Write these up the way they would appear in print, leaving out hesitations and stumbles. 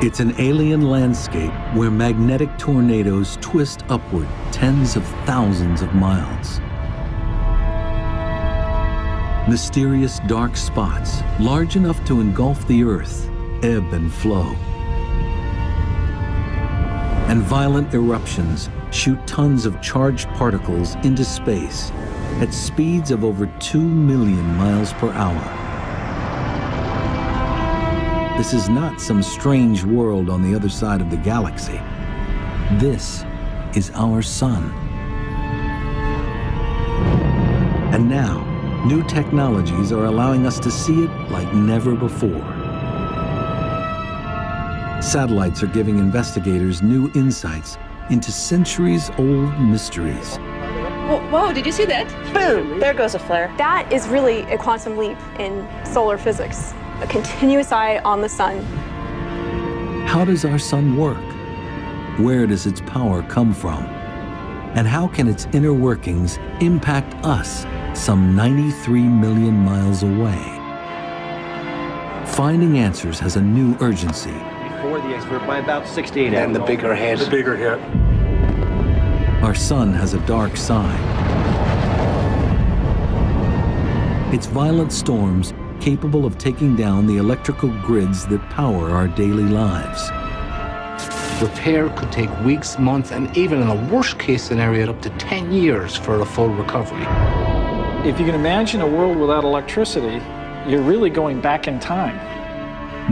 It's an alien landscape where magnetic tornadoes twist upward tens of thousands of miles. Mysterious dark spots, large enough to engulf the Earth, ebb and flow. And violent eruptions shoot tons of charged particles into space at speeds of over 2 million miles per hour. This is not some strange world on the other side of the galaxy. This is our sun. And now, new technologies are allowing us to see it like never before. Satellites are giving investigators new insights into centuries-old mysteries. Whoa, did you see that? Boom, there goes a flare. That is really a quantum leap in solar physics, a continuous eye on the sun. How does our sun work? Where does its power come from? And how can its inner workings impact us some 93 million miles away? Finding answers has a new urgency. Before the expert by about 68 and the bigger hit. The bigger hit. Our sun has a dark side. It's violent storms capable of taking down the electrical grids that power our daily lives. Repair could take weeks, months, and even in a worst-case scenario, up to 10 years for a full recovery. If you can imagine a world without electricity, you're really going back in time.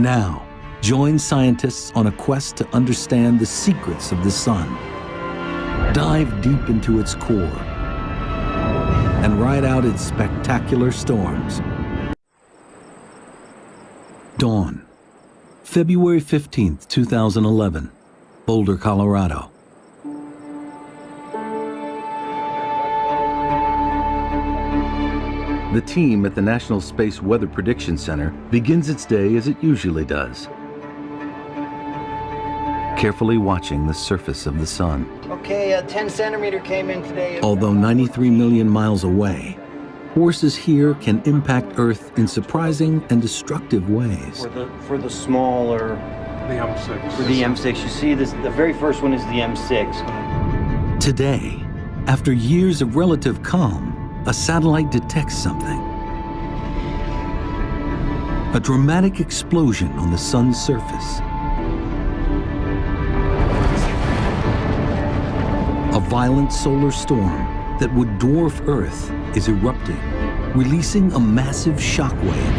Now, join scientists on a quest to understand the secrets of the sun. Dive deep into its core and ride out its spectacular storms. Dawn, February 15th, 2011, Boulder, Colorado. The team at the National Space Weather Prediction Center begins its day as it usually does, carefully watching the surface of the sun. Okay, a 10 centimeter came in today. Although 93 million miles away, forces here can impact Earth in surprising and destructive ways. For the smaller... The M6. For the M6, you see this, the very first one is the M6. Today, after years of relative calm, a satellite detects something. A dramatic explosion on the sun's surface. A violent solar storm that would dwarf Earth is erupting, releasing a massive shockwave,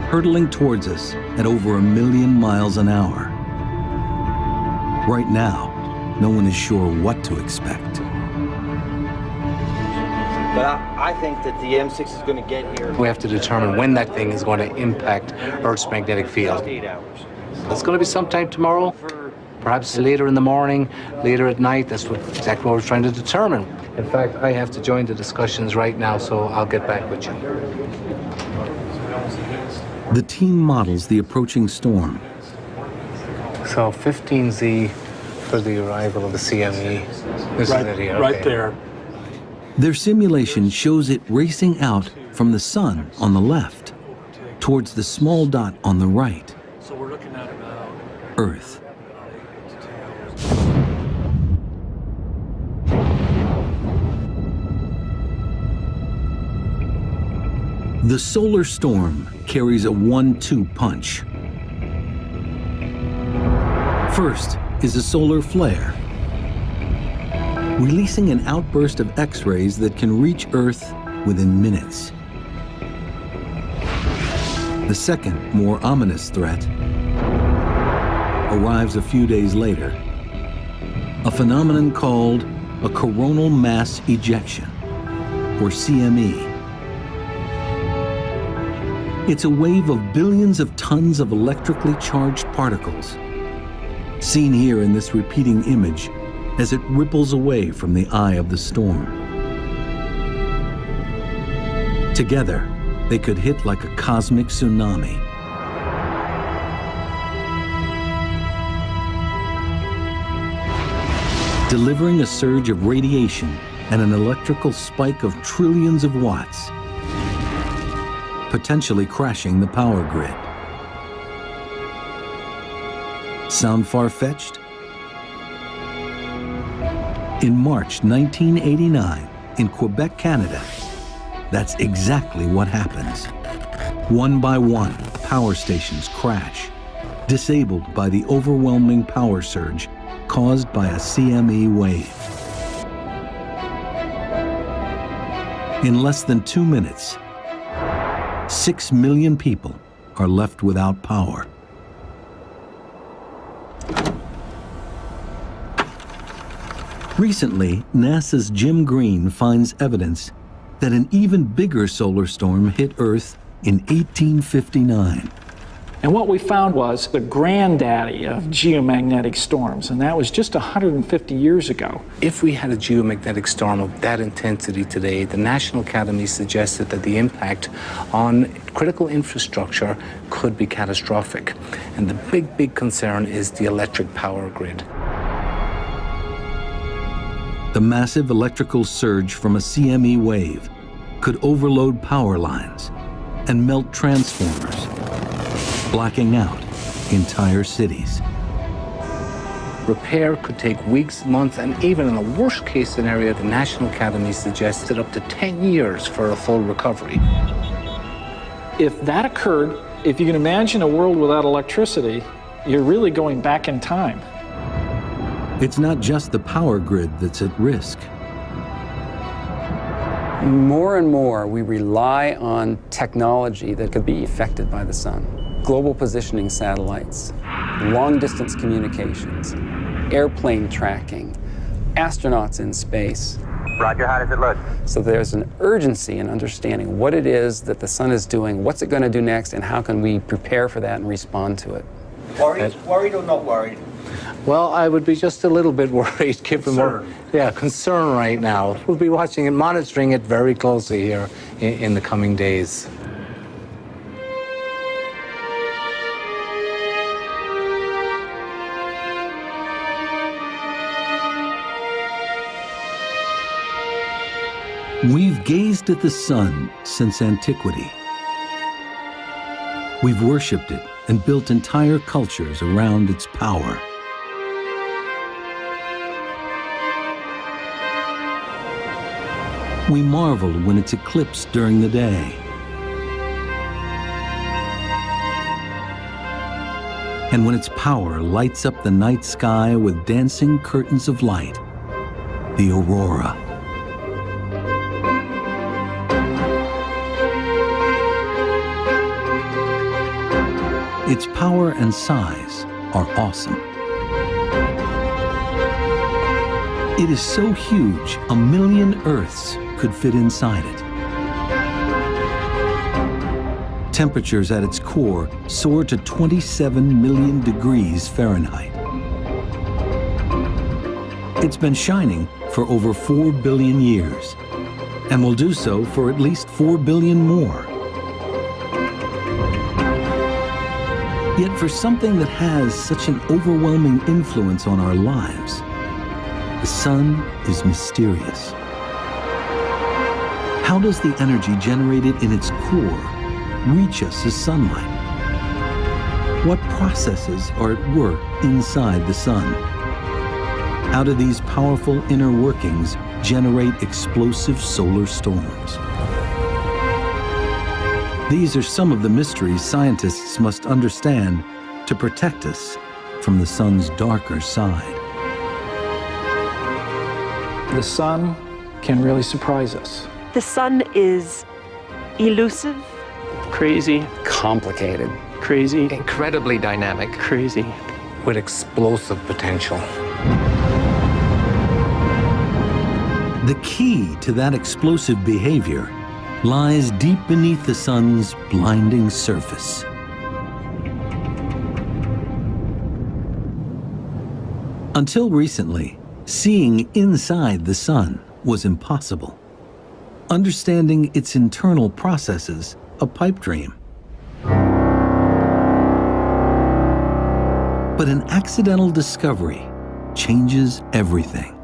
hurtling towards us at over 1 million miles an hour. Right now, no one is sure what to expect. But I think that the M6 is going to get here. We have to determine when that thing is going to impact Earth's magnetic field. 8 hours. It's going to be sometime tomorrow, perhaps later in the morning, later at night. That's exactly what we're trying to determine. In fact, I have to join the discussions right now, so I'll get back with you. The team models the approaching storm. So 15Z for the arrival of the CME. This is it here. Right okay. there. Their simulation shows it racing out from the sun on the left towards the small dot on the right, So we're looking at about Earth. The solar storm carries a 1-2 punch. First is a solar flare, releasing an outburst of X-rays that can reach Earth within minutes. The second, more ominous threat arrives a few days later, a phenomenon called a coronal mass ejection, or CME. It's a wave of billions of tons of electrically charged particles, seen here in this repeating image as it ripples away from the eye of the storm. Together, they could hit like a cosmic tsunami. Delivering a surge of radiation and an electrical spike of trillions of watts, potentially crashing the power grid. Sound far-fetched? In March 1989, in Quebec, Canada, that's exactly what happens. One by one, power stations crash, disabled by the overwhelming power surge caused by a CME wave. In less than 2 minutes, 6 million people are left without power. Recently, NASA's Jim Green finds evidence that an even bigger solar storm hit Earth in 1859. And what we found was the granddaddy of geomagnetic storms, and that was just 150 years ago. If we had a geomagnetic storm of that intensity today, the National Academy suggested that the impact on critical infrastructure could be catastrophic. And the big concern is the electric power grid. The massive electrical surge from a CME wave could overload power lines and melt transformers, blacking out entire cities. Repair could take weeks, months, and even in a worst-case scenario, the National Academy suggested up to 10 years for a full recovery. If that occurred, if you can imagine a world without electricity, you're really going back in time. It's not just the power grid that's at risk. More and more, we rely on technology that could be affected by the sun. Global positioning satellites, long-distance communications, airplane tracking, astronauts in space. Roger, how does it look? So there's an urgency in understanding what it is that the sun is doing, what's it going to do next, and how can we prepare for that and respond to it. Worried or not worried? Well, I would be just a little bit worried, given concern right now. We'll be watching and monitoring it very closely here in the coming days. We've gazed at the sun since antiquity. We've worshipped it and built entire cultures around its power. We marvel when it's eclipsed during the day. And when its power lights up the night sky with dancing curtains of light, the aurora. Its power and size are awesome. It is so huge, 1 million Earths could fit inside it. Temperatures at its core soar to 27 million degrees Fahrenheit. It's been shining for over 4 billion years, and will do so for at least 4 billion more. Yet for something that has such an overwhelming influence on our lives, the sun is mysterious. How does the energy generated in its core reach us as sunlight? What processes are at work inside the sun? How do these powerful inner workings generate explosive solar storms? These are some of the mysteries scientists must understand to protect us from the sun's darker side. The sun can really surprise us. The sun is elusive, Crazy. Complicated. crazy, Incredibly dynamic. crazy. With explosive potential. The key to that explosive behavior lies deep beneath the sun's blinding surface. Until recently, seeing inside the sun was impossible. Understanding its internal processes, a pipe dream. But an accidental discovery changes everything.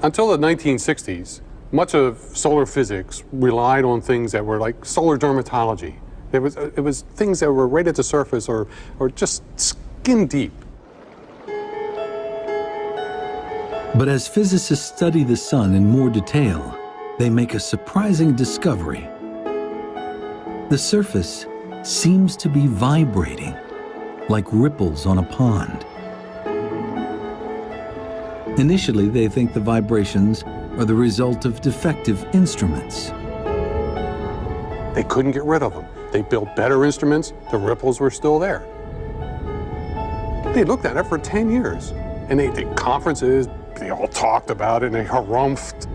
Until the 1960s, much of solar physics relied on things that were like solar dermatology. It was things that were right at the surface or just skin deep. But as physicists study the sun in more detail, they make a surprising discovery. The surface seems to be vibrating, like ripples on a pond. Initially, they think the vibrations are the result of defective instruments. They couldn't get rid of them. They built better instruments, the ripples were still there. They looked at it for 10 years, and they did conferences, they all talked about it, and they harumphed.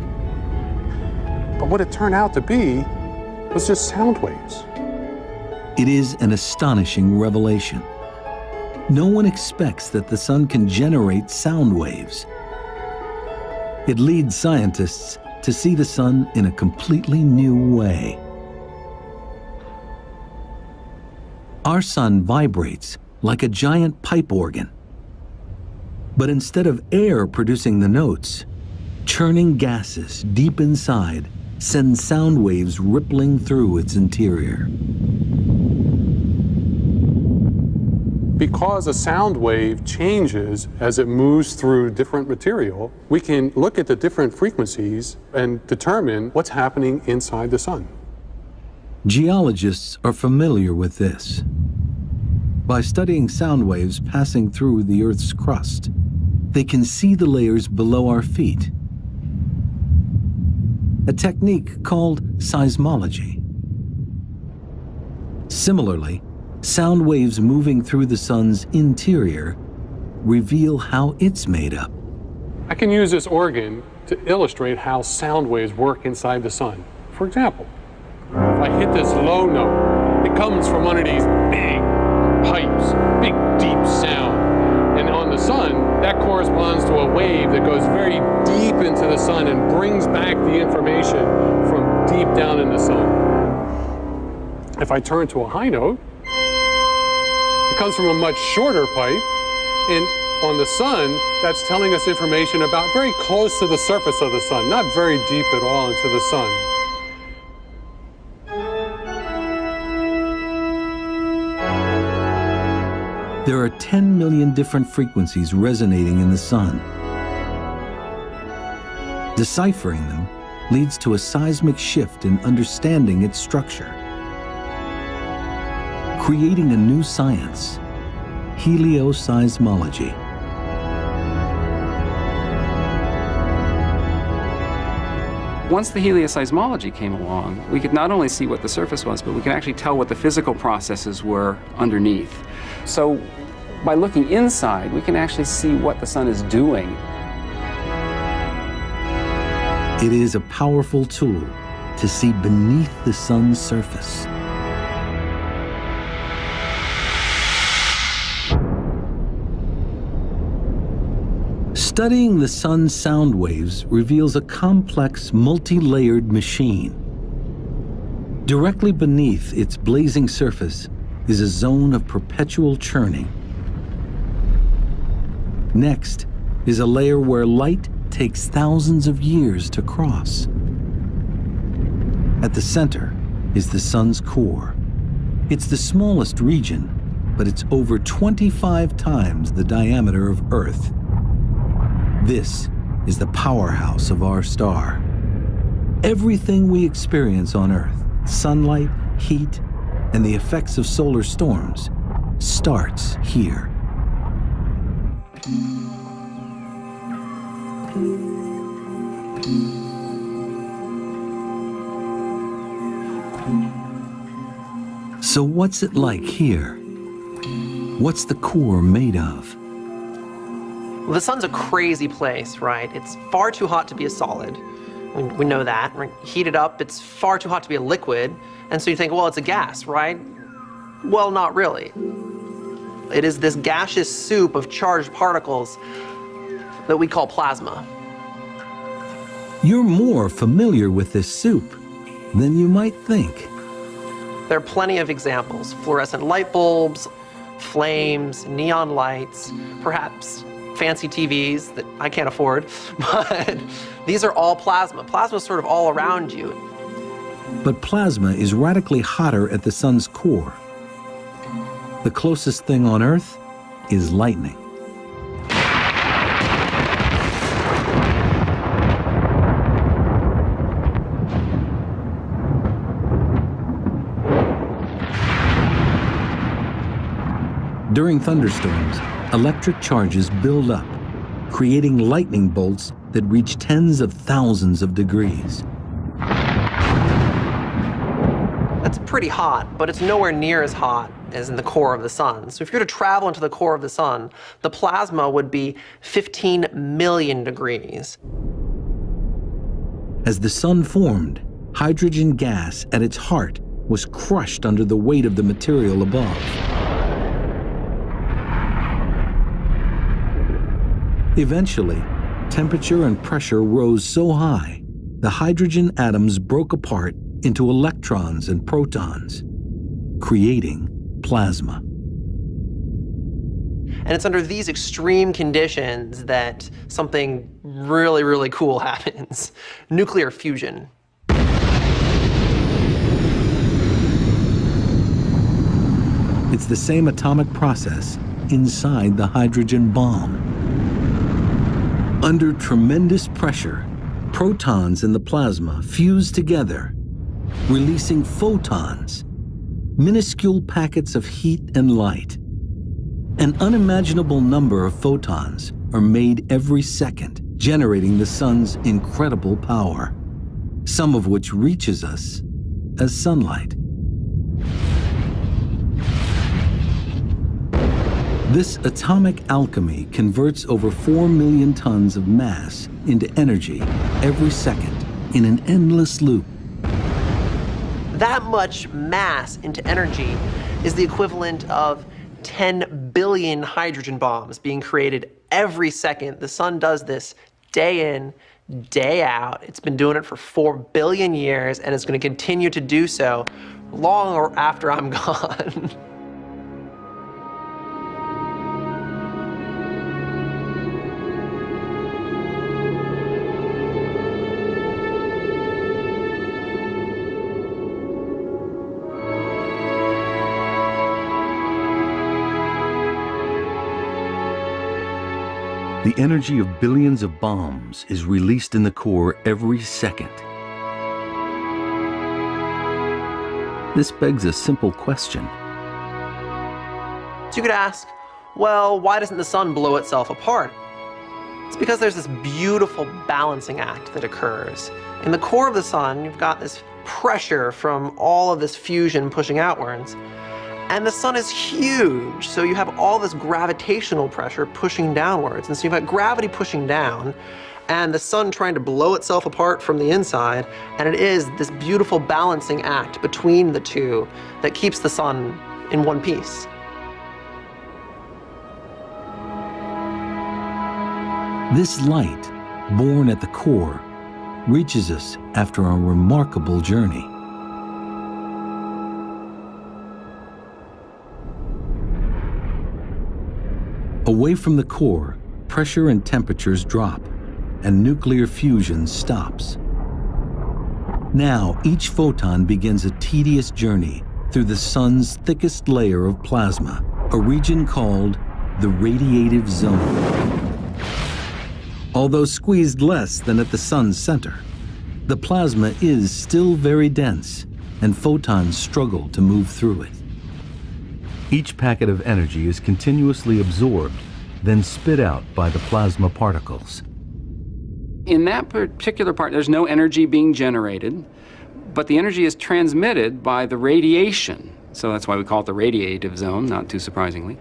But what it turned out to be was just sound waves. It is an astonishing revelation. No one expects that the sun can generate sound waves. It leads scientists to see the sun in a completely new way. Our sun vibrates like a giant pipe organ. But instead of air producing the notes, churning gases deep inside send sound waves rippling through its interior. Because a sound wave changes as it moves through different material, we can look at the different frequencies and determine what's happening inside the sun. Geologists are familiar with this. By studying sound waves passing through the Earth's crust, they can see the layers below our feet. A technique called seismology. Similarly, sound waves moving through the sun's interior reveal how it's made up. I can use this organ to illustrate how sound waves work inside the sun. For example, if I hit this low note, it comes from one of these big pipes, big deep sound. And on the sun, that corresponds to a wave that goes very deep into the sun and brings back the information from deep down in the sun. If I turn to a high note, it comes from a much shorter pipe, and on the sun, that's telling us information about very close to the surface of the sun, not very deep at all into the sun. There are 10 million different frequencies resonating in the sun. Deciphering them leads to a seismic shift in understanding its structure, creating a new science, helioseismology. Once the helioseismology came along, we could not only see what the surface was, but we could actually tell what the physical processes were underneath. So by looking inside, we can actually see what the sun is doing. It is a powerful tool to see beneath the sun's surface. Studying the sun's sound waves reveals a complex, multi-layered machine. Directly beneath its blazing surface is a zone of perpetual churning. Next is a layer where light takes thousands of years to cross. At the center is the sun's core. It's the smallest region, but it's over 25 times the diameter of Earth. This is the powerhouse of our star. Everything we experience on Earth, sunlight, heat, and the effects of solar storms, starts here. So what's it like here? What's the core made of? Well, the sun's a crazy place, right? It's far too hot to be a solid. We know that. Right? Heat it up, it's far too hot to be a liquid. And so you think, well, it's a gas, right? Well, not really. It is this gaseous soup of charged particles that we call plasma. You're more familiar with this soup than you might think. There are plenty of examples. Fluorescent light bulbs, flames, neon lights, perhaps fancy TVs that I can't afford, but these are all plasma. Plasma is sort of all around you. But plasma is radically hotter at the sun's core. The closest thing on Earth is lightning. During thunderstorms, electric charges build up, creating lightning bolts that reach tens of thousands of degrees. That's pretty hot, but it's nowhere near as hot as in the core of the sun. So if you were to travel into the core of the sun, the plasma would be 15 million degrees. As the sun formed, hydrogen gas at its heart was crushed under the weight of the material above. Eventually, temperature and pressure rose so high, the hydrogen atoms broke apart into electrons and protons, creating plasma. And it's under these extreme conditions that something really, really cool happens. Nuclear fusion. It's the same atomic process inside the hydrogen bomb. Under tremendous pressure, protons in the plasma fuse together, releasing photons, minuscule packets of heat and light. An unimaginable number of photons are made every second, generating the sun's incredible power, some of which reaches us as sunlight. This atomic alchemy converts over 4 million tons of mass into energy every second in an endless loop. That much mass into energy is the equivalent of 10 billion hydrogen bombs being created every second. The sun does this day in, day out. It's been doing it for 4 billion years, and it's going to continue to do so long after I'm gone. The energy of billions of bombs is released in the core every second. This begs a simple question. So you could ask, well, why doesn't the sun blow itself apart? It's because there's this beautiful balancing act that occurs. In the core of the sun, you've got this pressure from all of this fusion pushing outwards. And the sun is huge, so you have all this gravitational pressure pushing downwards. And so you've got gravity pushing down, and the sun trying to blow itself apart from the inside, and it is this beautiful balancing act between the two that keeps the sun in one piece. This light, born at the core, reaches us after a remarkable journey. Away from the core, pressure and temperatures drop, and nuclear fusion stops. Now, each photon begins a tedious journey through the sun's thickest layer of plasma, a region called the radiative zone. Although squeezed less than at the sun's center, the plasma is still very dense, and photons struggle to move through it. Each packet of energy is continuously absorbed, then spit out by the plasma particles. In that particular part, there's no energy being generated, but the energy is transmitted by the radiation. So that's why we call it the radiative zone, not too surprisingly.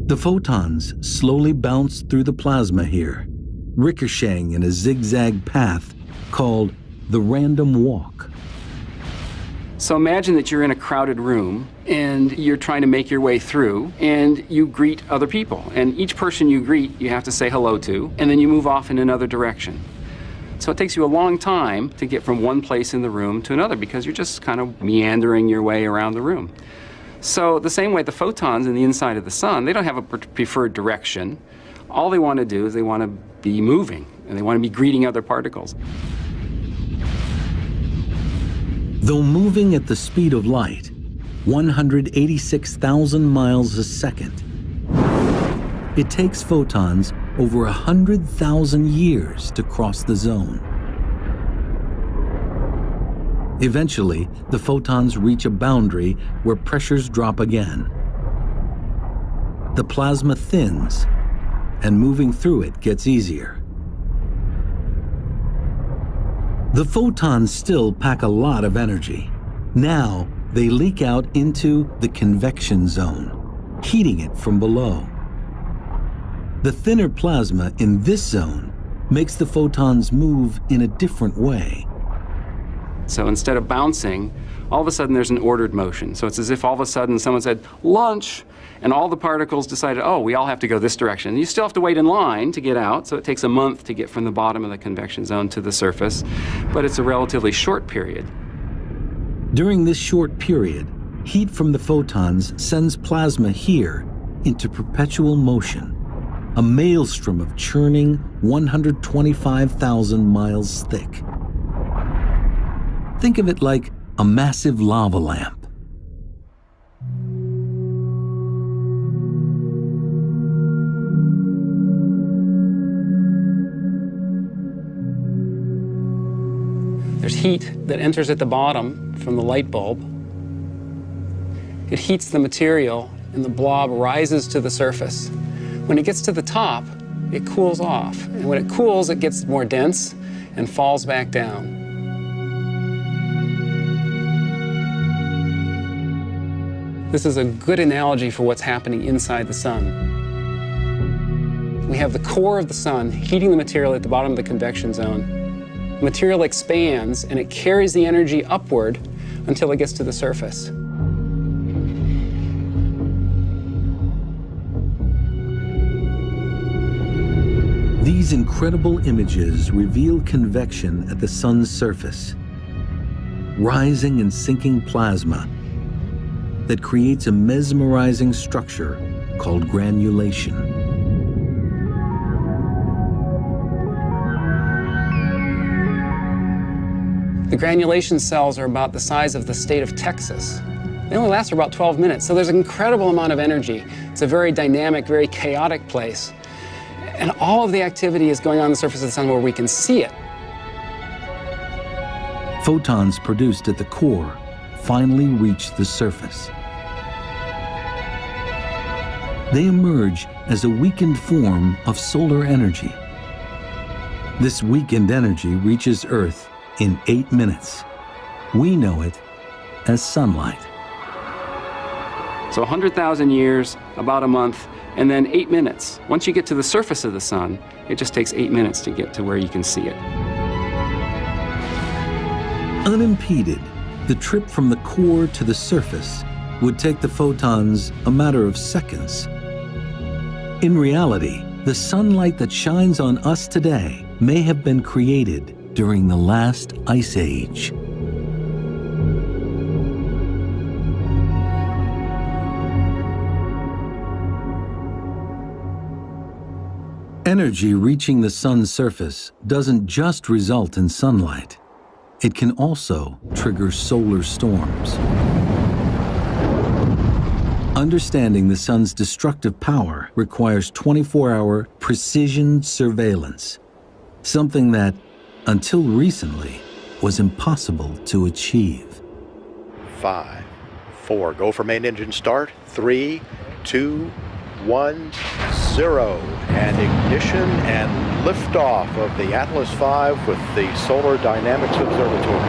The photons slowly bounce through the plasma here, ricocheting in a zigzag path called the random walk. So imagine that you're in a crowded room and you're trying to make your way through and you greet other people. And each person you greet, you have to say hello to, and then you move off in another direction. So it takes you a long time to get from one place in the room to another because you're just kind of meandering your way around the room. So the same way the photons in the inside of the sun, they don't have a preferred direction. All they want to do is they want to be moving and they want to be greeting other particles. Though moving at the speed of light, 186,000 miles a second, it takes photons over 100,000 years to cross the zone. Eventually, the photons reach a boundary where pressures drop again, the plasma thins, and moving through it gets easier. The photons still pack a lot of energy. Now, they leak out into the convection zone, heating it from below. The thinner plasma in this zone makes the photons move in a different way. So instead of bouncing, all of a sudden there's an ordered motion. So it's as if all of a sudden someone said, lunch, and all the particles decided, oh, we all have to go this direction. You still have to wait in line to get out, so it takes a month to get from the bottom of the convection zone to the surface, but it's a relatively short period. During this short period, heat from the photons sends plasma here into perpetual motion, a maelstrom of churning 125,000 miles thick. Think of it like a massive lava lamp. There's heat that enters at the bottom from the light bulb. It heats the material, and the blob rises to the surface. When it gets to the top, it cools off. And when it cools, it gets more dense and falls back down. This is a good analogy for what's happening inside the sun. We have the core of the sun heating the material at the bottom of the convection zone. The material expands, and it carries the energy upward until it gets to the surface. These incredible images reveal convection at the sun's surface, rising and sinking plasma that creates a mesmerizing structure called granulation. The granulation cells are about the size of the state of Texas. They only last for about 12 minutes, so there's an incredible amount of energy. It's a very dynamic, very chaotic place. And all of the activity is going on the surface of the sun where we can see it. Photons produced at the core finally reach the surface. They emerge as a weakened form of solar energy. This weakened energy reaches Earth in 8 minutes. We know it as sunlight. So 100,000 years, about a month, and then 8 minutes. Once you get to the surface of the sun, it just takes 8 minutes to get to where you can see it. Unimpeded, the trip from the core to the surface would take the photons a matter of seconds. In reality, the sunlight that shines on us today may have been created during the last ice age. Energy reaching the sun's surface doesn't just result in sunlight. It can also trigger solar storms. Understanding the sun's destructive power requires 24-hour precision surveillance, something that, until recently, was impossible to achieve. 5, 4, go for main engine start. 3, 2, 1, 0. And ignition and liftoff of the Atlas V with the Solar Dynamics Observatory.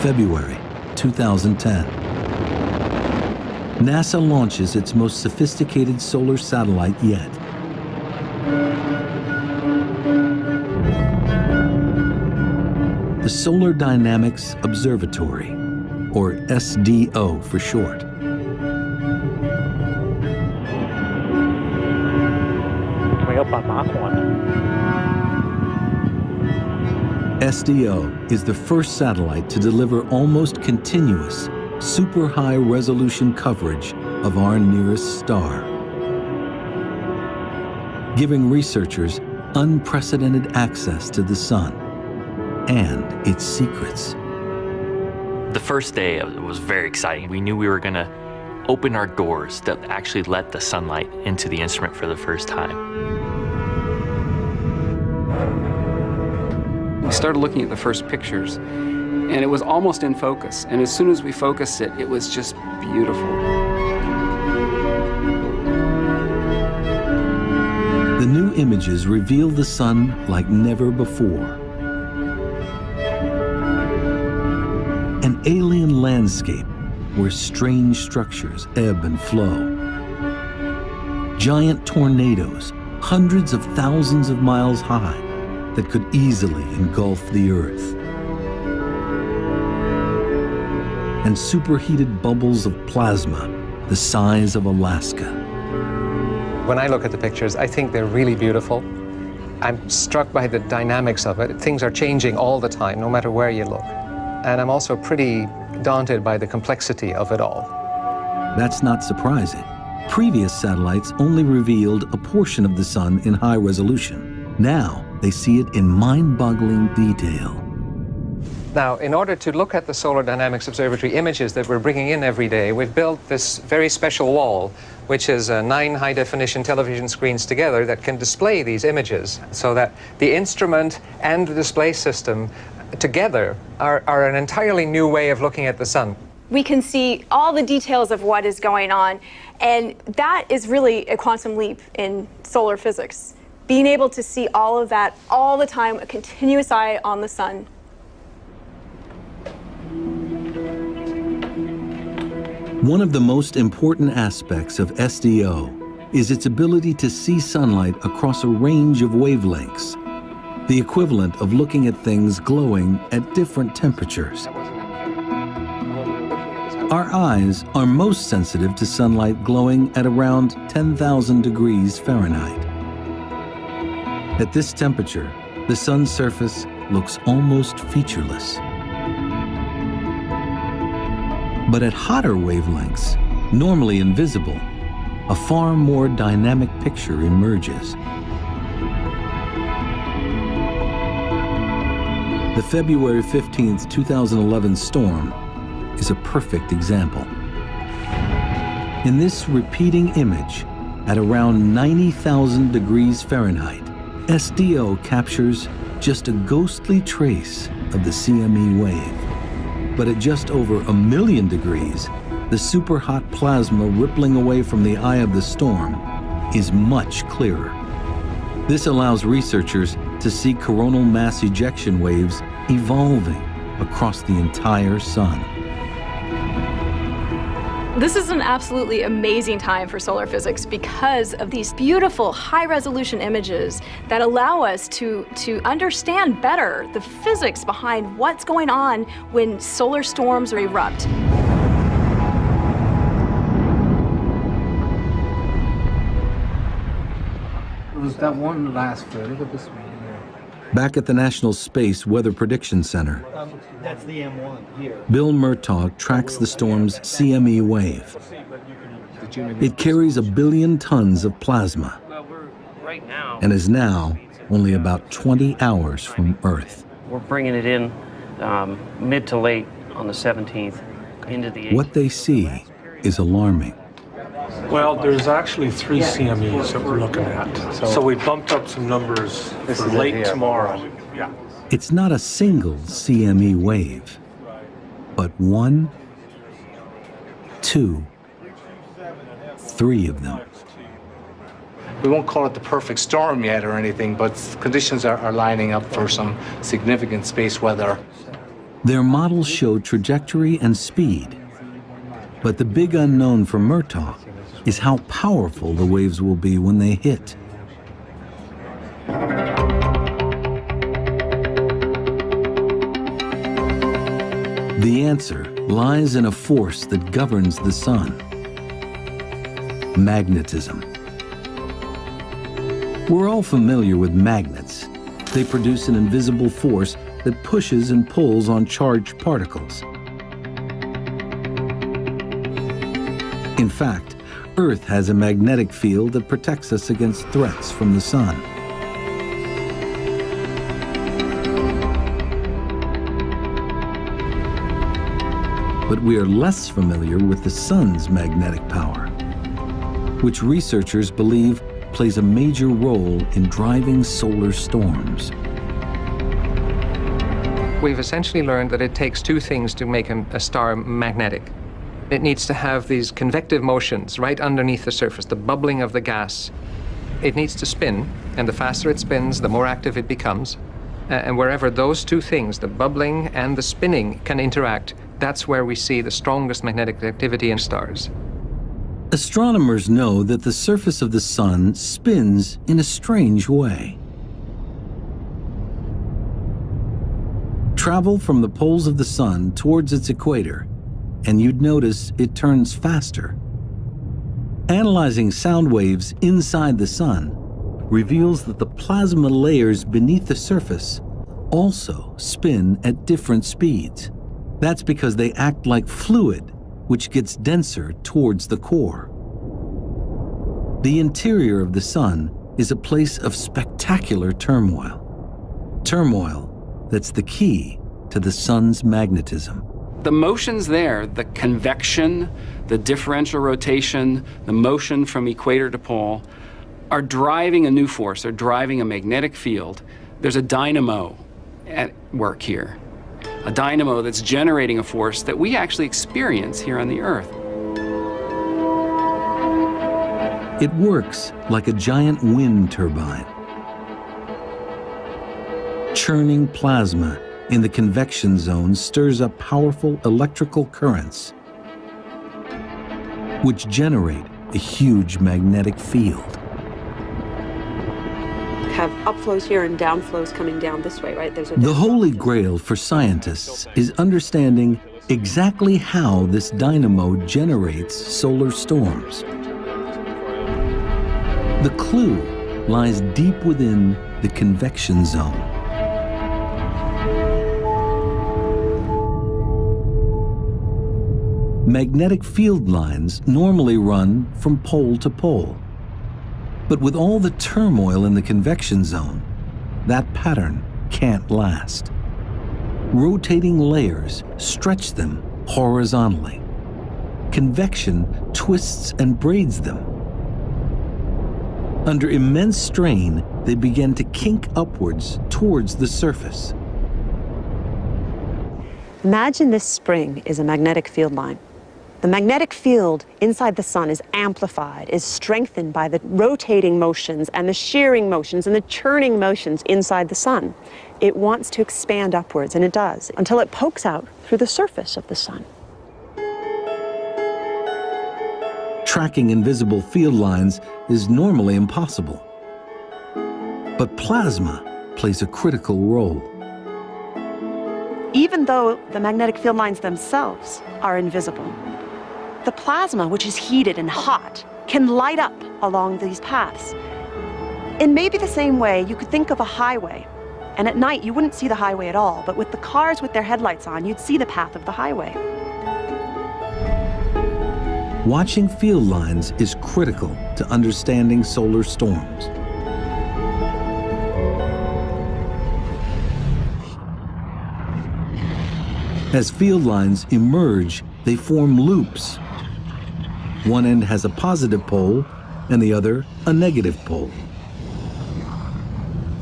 February 2010. NASA launches its most sophisticated solar satellite yet. The Solar Dynamics Observatory, or SDO for short. Coming up on Mach 1. SDO is the first satellite to deliver almost continuous, super high resolution coverage of our nearest star, giving researchers unprecedented access to the sun and its secrets. The first day was very exciting. We knew we were going to open our doors that actually let the sunlight into the instrument for the first time. We started looking at the first pictures, and it was almost in focus. And as soon as we focused it, it was just beautiful. The new images reveal the sun like never before. An alien landscape where strange structures ebb and flow. Giant tornadoes, hundreds of thousands of miles high, that could easily engulf the Earth. And superheated bubbles of plasma the size of Alaska. When I look at the pictures, I think they're really beautiful. I'm struck by the dynamics of it. Things are changing all the time, no matter where you look. And I'm also pretty daunted by the complexity of it all. That's not surprising. Previous satellites only revealed a portion of the sun in high resolution. Now, they see it in mind-boggling detail. Now, in order to look at the Solar Dynamics Observatory images that we're bringing in every day, we've built this very special wall, which is 9 high-definition television screens together that can display these images, so that the instrument and the display system together are an entirely new way of looking at the sun. We can see all the details of what is going on, and that is really a quantum leap in solar physics. Being able to see all of that all the time, a continuous eye on the sun. One of the most important aspects of SDO is its ability to see sunlight across a range of wavelengths, the equivalent of looking at things glowing at different temperatures. Our eyes are most sensitive to sunlight glowing at around 10,000 degrees Fahrenheit. At this temperature, the sun's surface looks almost featureless. But at hotter wavelengths, normally invisible, a far more dynamic picture emerges. The February 15th, 2011 storm is a perfect example. In this repeating image, at around 90,000 degrees Fahrenheit, SDO captures just a ghostly trace of the CME wave. But at just over 1,000,000 degrees, the superhot plasma rippling away from the eye of the storm is much clearer. This allows researchers to see coronal mass ejection waves evolving across the entire sun. This is an absolutely amazing time for solar physics because of these beautiful high-resolution images that allow us to understand better the physics behind what's going on when solar storms erupt. It was that one last photo. Look at this one here. Back at the National Space Weather Prediction Center, That's the M1 here. Bill Murtaugh tracks the storm's CME wave. It carries 1 billion tons of plasma and is now only about 20 hours from Earth. We're bringing it in mid to late on the 17th into the 18th. What they see is alarming. Well, there's actually 3 CMEs that we're looking at. So we bumped up some numbers for late tomorrow. Yeah. It's not a single CME wave, but 1, 2, 3 of them. We won't call it the perfect storm yet or anything, but conditions are lining up for some significant space weather. Their models show trajectory and speed, but the big unknown for Murtaugh is how powerful the waves will be when they hit. The answer lies in a force that governs the sun: magnetism. We're all familiar with magnets. They produce an invisible force that pushes and pulls on charged particles. In fact, Earth has a magnetic field that protects us against threats from the sun. But we are less familiar with the sun's magnetic power, which researchers believe plays a major role in driving solar storms. We've essentially learned that it takes 2 things to make a star magnetic. It needs to have these convective motions right underneath the surface, the bubbling of the gas. it needs to spin, and the faster it spins, the more active it becomes. And wherever those two things, the bubbling and the spinning, can interact, that's where we see the strongest magnetic activity in stars. Astronomers know that the surface of the sun spins in a strange way. Travel from the poles of the sun towards its equator, and you'd notice it turns faster. Analyzing sound waves inside the sun reveals that the plasma layers beneath the surface also spin at different speeds. That's because they act like fluid, which gets denser towards the core. The interior of the sun is a place of spectacular turmoil. Turmoil that's the key to the sun's magnetism. The motions there, the convection, the differential rotation, the motion from equator to pole, are driving a new force. They're driving a magnetic field. There's a dynamo at work here. A dynamo that's generating a force that we actually experience here on the Earth. It works like a giant wind turbine. Churning plasma in the convection zone stirs up powerful electrical currents, which generate a huge magnetic field. Have upflows here and downflows coming down this way, right? The holy grail for scientists is understanding exactly how this dynamo generates solar storms. The clue lies deep within the convection zone. Magnetic field lines normally run from pole to pole. But with all the turmoil in the convection zone, that pattern can't last. Rotating layers stretch them horizontally. Convection twists and braids them. Under immense strain, they begin to kink upwards towards the surface. Imagine this spring is a magnetic field line. The magnetic field inside the sun is amplified, is strengthened by the rotating motions and the shearing motions and the churning motions inside the sun. It wants to expand upwards, and it does, until it pokes out through the surface of the sun. Tracking invisible field lines is normally impossible. But plasma plays a critical role. Even though the magnetic field lines themselves are invisible, the plasma, which is heated and hot, can light up along these paths. In maybe the same way, you could think of a highway, and at night you wouldn't see the highway at all, but with the cars with their headlights on, you'd see the path of the highway. Watching field lines is critical to understanding solar storms. As field lines emerge, they form loops. One end has a positive pole and the other a negative pole.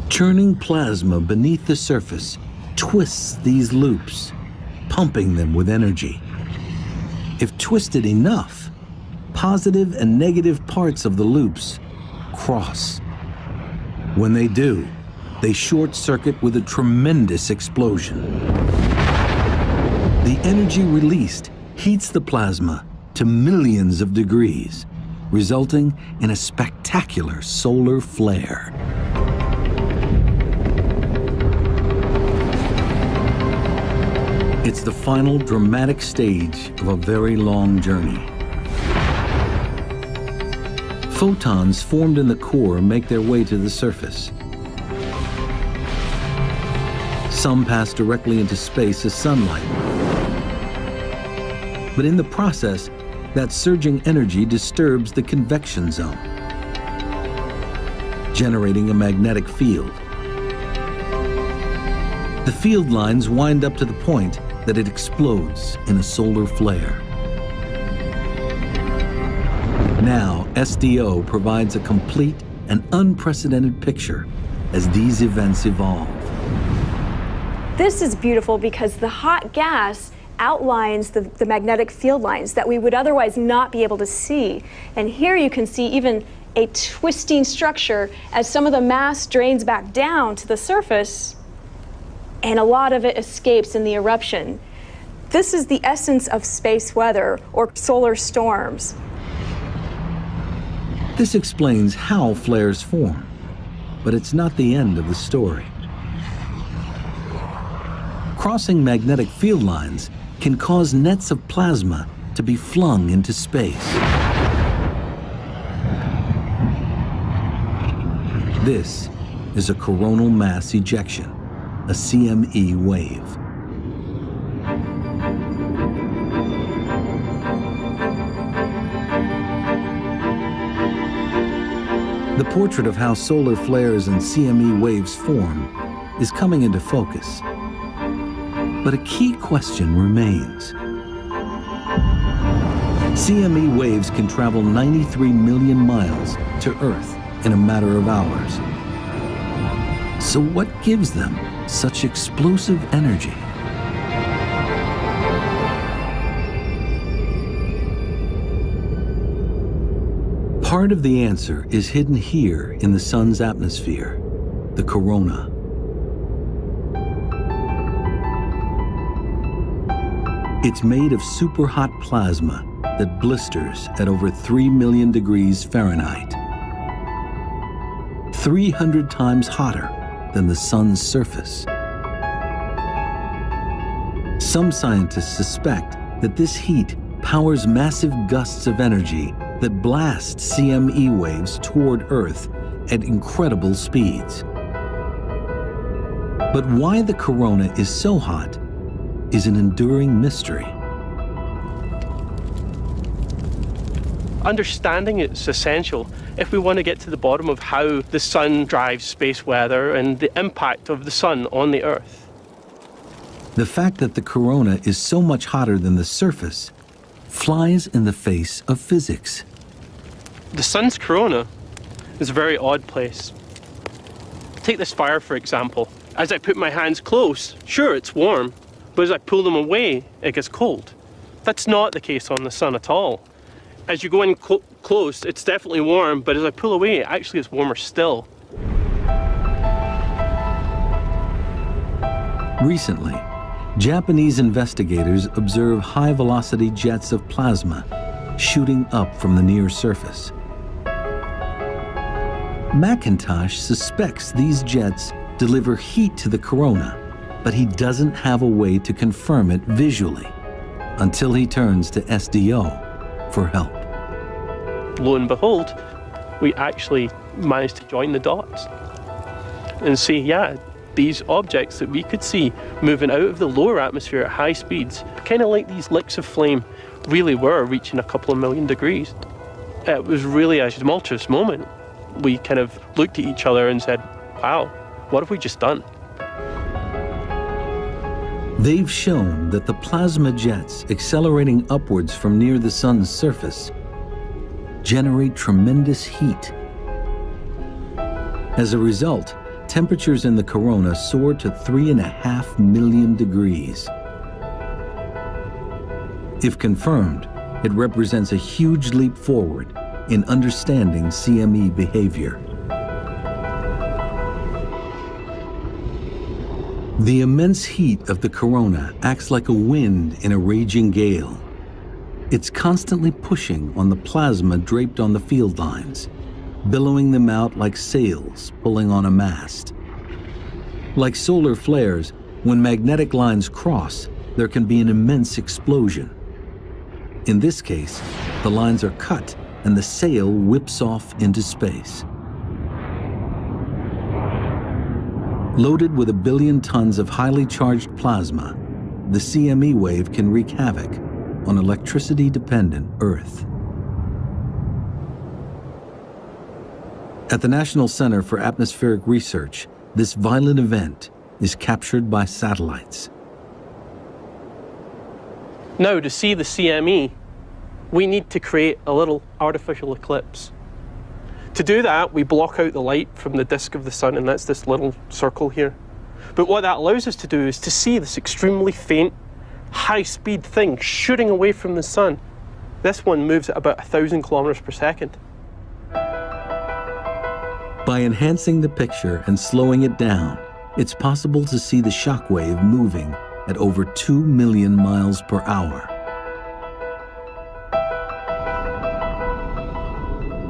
Churning plasma beneath the surface twists these loops, pumping them with energy. If twisted enough, positive and negative parts of the loops cross. When they do, they short circuit with a tremendous explosion. The energy released heats the plasma to millions of degrees, resulting in a spectacular solar flare. It's the final dramatic stage of a very long journey. Photons formed in the core make their way to the surface. Some pass directly into space as sunlight. But in the process, that surging energy disturbs the convection zone, generating a magnetic field. The field lines wind up to the point that it explodes in a solar flare. Now, SDO provides a complete and unprecedented picture as these events evolve. This is beautiful because the hot gas outlines the magnetic field lines that we would otherwise not be able to see. And here you can see even a twisting structure as some of the mass drains back down to the surface, and a lot of it escapes in the eruption. This is the essence of space weather, or solar storms. This explains how flares form, but it's not the end of the story. Crossing magnetic field lines can cause nets of plasma to be flung into space. This is a coronal mass ejection, a CME wave. The portrait of how solar flares and CME waves form is coming into focus. But a key question remains. CME waves can travel 93 million miles to Earth in a matter of hours. So what gives them such explosive energy? Part of the answer is hidden here in the sun's atmosphere, the corona. It's made of superhot plasma that blisters at over 3 million degrees Fahrenheit. 300 times hotter than the sun's surface. Some scientists suspect that this heat powers massive gusts of energy that blast CME waves toward Earth at incredible speeds. But why the corona is so hot is an enduring mystery. Understanding it's essential if we want to get to the bottom of how the sun drives space weather and the impact of the sun on the Earth. The fact that the corona is so much hotter than the surface flies in the face of physics. The sun's corona is a very odd place. Take this fire, for example. As I put my hands close, sure, it's warm, but as I pull them away, it gets cold. That's not the case on the sun at all. As you go in close, it's definitely warm, but as I pull away, it actually is warmer still. Recently, Japanese investigators observe high-velocity jets of plasma shooting up from the near surface. McIntosh suspects these jets deliver heat to the corona, but he doesn't have a way to confirm it visually until he turns to SDO for help. Lo and behold, we actually managed to join the dots and see, yeah, these objects that we could see moving out of the lower atmosphere at high speeds, kind of like these licks of flame, really were reaching a couple of million degrees. It was really a tumultuous moment. We kind of looked at each other and said, wow, what have we just done? They've shown that the plasma jets accelerating upwards from near the sun's surface generate tremendous heat. As a result, temperatures in the corona soar to 3.5 million degrees. If confirmed, it represents a huge leap forward in understanding CME behavior. The immense heat of the corona acts like a wind in a raging gale. It's constantly pushing on the plasma draped on the field lines, billowing them out like sails pulling on a mast. Like solar flares, when magnetic lines cross, there can be an immense explosion. In this case, the lines are cut and the sail whips off into space. Loaded with 1 billion tons of highly charged plasma, the CME wave can wreak havoc on electricity-dependent Earth. At the National Center for Atmospheric Research, this violent event is captured by satellites. Now, to see the CME, we need to create a little artificial eclipse. To do that, we block out the light from the disk of the sun, and that's this little circle here. But what that allows us to do is to see this extremely faint, high-speed thing shooting away from the sun. This one moves at about 1,000 kilometers per second. By enhancing the picture and slowing it down, it's possible to see the shock wave moving at over 2 million miles per hour.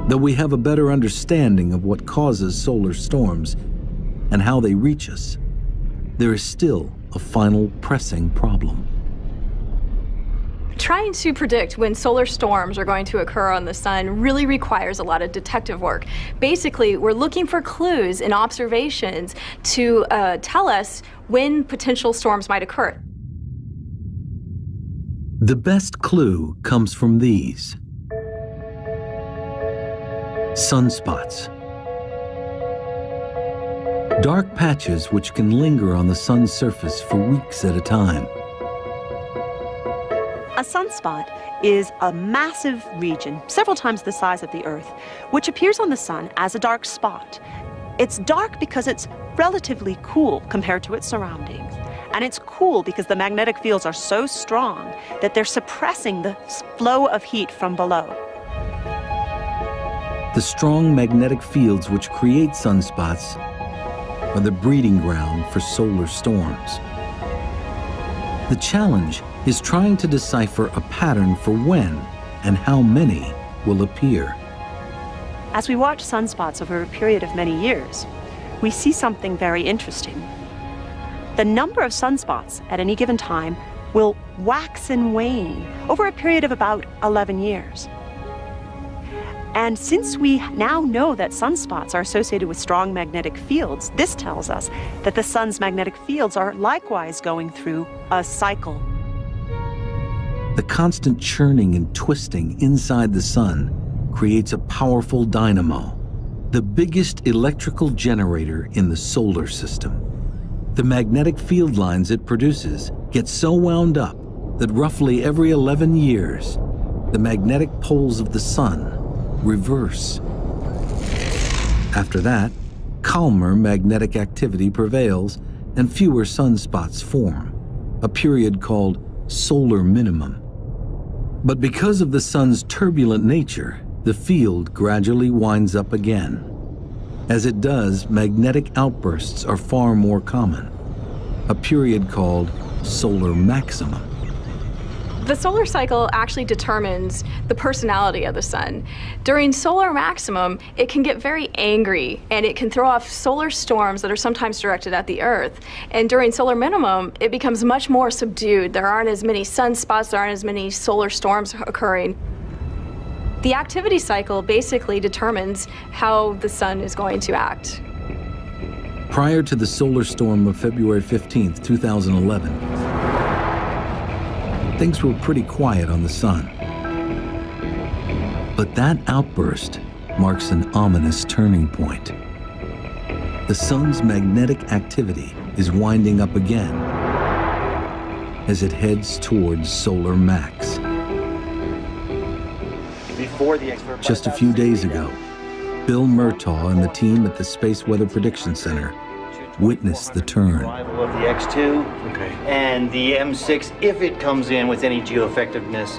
Though we have a better understanding of what causes solar storms and how they reach us, there is still a final pressing problem. Trying to predict when solar storms are going to occur on the sun really requires a lot of detective work. Basically, we're looking for clues and observations to tell us when potential storms might occur. The best clue comes from these. Sunspots. Dark patches which can linger on the sun's surface for weeks at a time. A sunspot is a massive region, several times the size of the Earth, which appears on the sun as a dark spot. It's dark because it's relatively cool compared to its surroundings. And it's cool because the magnetic fields are so strong that they're suppressing the flow of heat from below. The strong magnetic fields which create sunspots are the breeding ground for solar storms. The challenge is trying to decipher a pattern for when and how many will appear. As we watch sunspots over a period of many years, we see something very interesting. The number of sunspots at any given time will wax and wane over a period of about 11 years. And since we now know that sunspots are associated with strong magnetic fields, this tells us that the sun's magnetic fields are likewise going through a cycle. The constant churning and twisting inside the sun creates a powerful dynamo, the biggest electrical generator in the solar system. The magnetic field lines it produces get so wound up that roughly every 11 years, the magnetic poles of the sun reverse. After that, calmer magnetic activity prevails and fewer sunspots form, a period called solar minimum. But because of the sun's turbulent nature, the field gradually winds up again. As it does, magnetic outbursts are far more common, a period called solar maximum. The solar cycle actually determines the personality of the sun. During solar maximum, it can get very angry and it can throw off solar storms that are sometimes directed at the Earth. And during solar minimum, it becomes much more subdued. There aren't as many sunspots, there aren't as many solar storms occurring. The activity cycle basically determines how the sun is going to act. Prior to the solar storm of February 15th, 2011, things were pretty quiet on the sun. But that outburst marks an ominous turning point. The sun's magnetic activity is winding up again as it heads towards solar max. Just a few days ago, Bill Murtaugh and the team at the Space Weather Prediction Center witnessed the turn. Arrival of the X2 and the M6, if it comes in with any geoeffectiveness,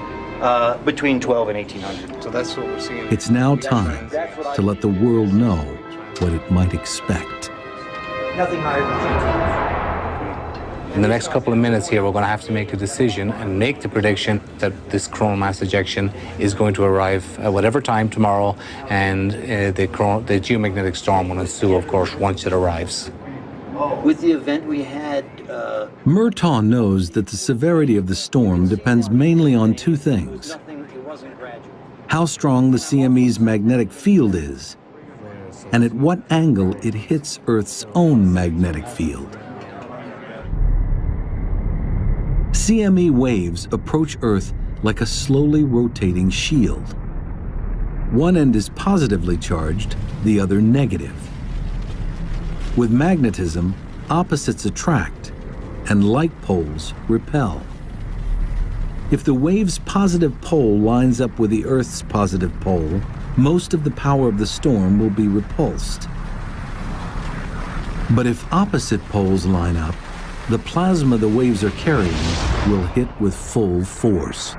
between 12 and 1800. So that's what we're seeing. It's now time to let the world know what it might expect. Nothing higher than In the next couple of minutes here, we're going to have to make a decision and make the prediction that this coronal mass ejection is going to arrive at whatever time tomorrow, and the geomagnetic storm will ensue, of course, once it arrives. With the event we had... Murtaugh knows that the severity of the storm depends mainly on two things: how strong the CME's magnetic field is, and at what angle it hits Earth's own magnetic field. CME waves approach Earth like a slowly rotating shield. One end is positively charged, the other negative. With magnetism, opposites attract, and like poles repel. If the wave's positive pole lines up with the Earth's positive pole, most of the power of the storm will be repulsed. But if opposite poles line up, the plasma the waves are carrying will hit with full force.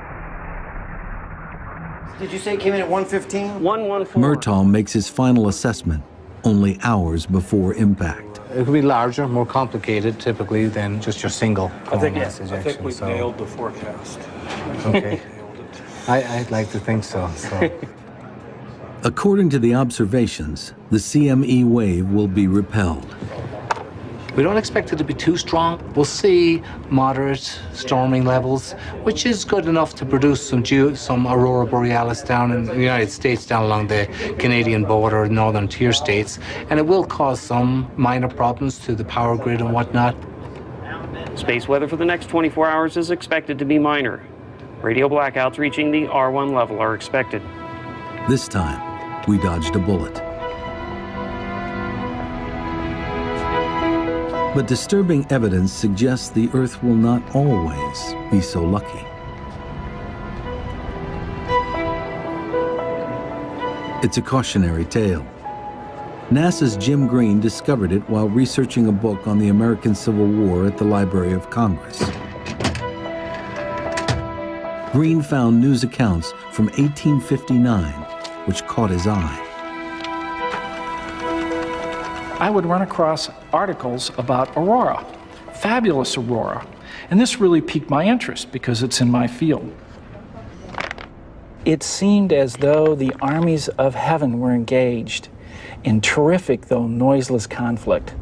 Did you say it came in at 115? 114. Murtaugh makes his final assessment only hours before impact. It could be larger, more complicated, typically, than just your single coronal mass ejection. I think we nailed the forecast. Okay. I'd like to think so. According to the observations, the CME wave will be repelled. We don't expect it to be too strong. We'll see moderate storming levels, which is good enough to produce some aurora borealis down in the United States, down along the Canadian border, northern tier states, and it will cause some minor problems to the power grid and whatnot. Space weather for the next 24 hours is expected to be minor. Radio blackouts reaching the R1 level are expected. This time, we dodged a bullet. But disturbing evidence suggests the Earth will not always be so lucky. It's a cautionary tale. NASA's Jim Green discovered it while researching a book on the American Civil War at the Library of Congress. Green found news accounts from 1859, which caught his eye. I would run across articles about aurora, fabulous aurora, and this really piqued my interest because it's in my field. It seemed as though the armies of heaven were engaged in terrific, though noiseless, conflict.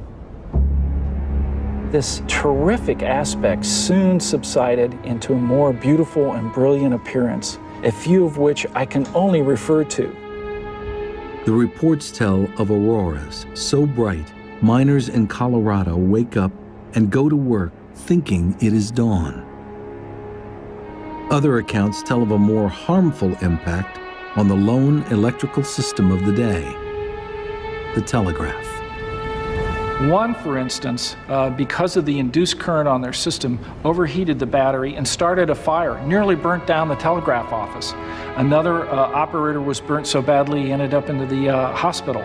This terrific aspect soon subsided into a more beautiful and brilliant appearance, a few of which I can only refer to. The reports tell of auroras so bright, miners in Colorado wake up and go to work thinking it is dawn. Other accounts tell of a more harmful impact on the lone electrical system of the day, the telegraph. One, for instance, because of the induced current on their system, overheated the battery and started a fire, nearly burnt down the telegraph office. Another operator was burnt so badly he ended up into the hospital.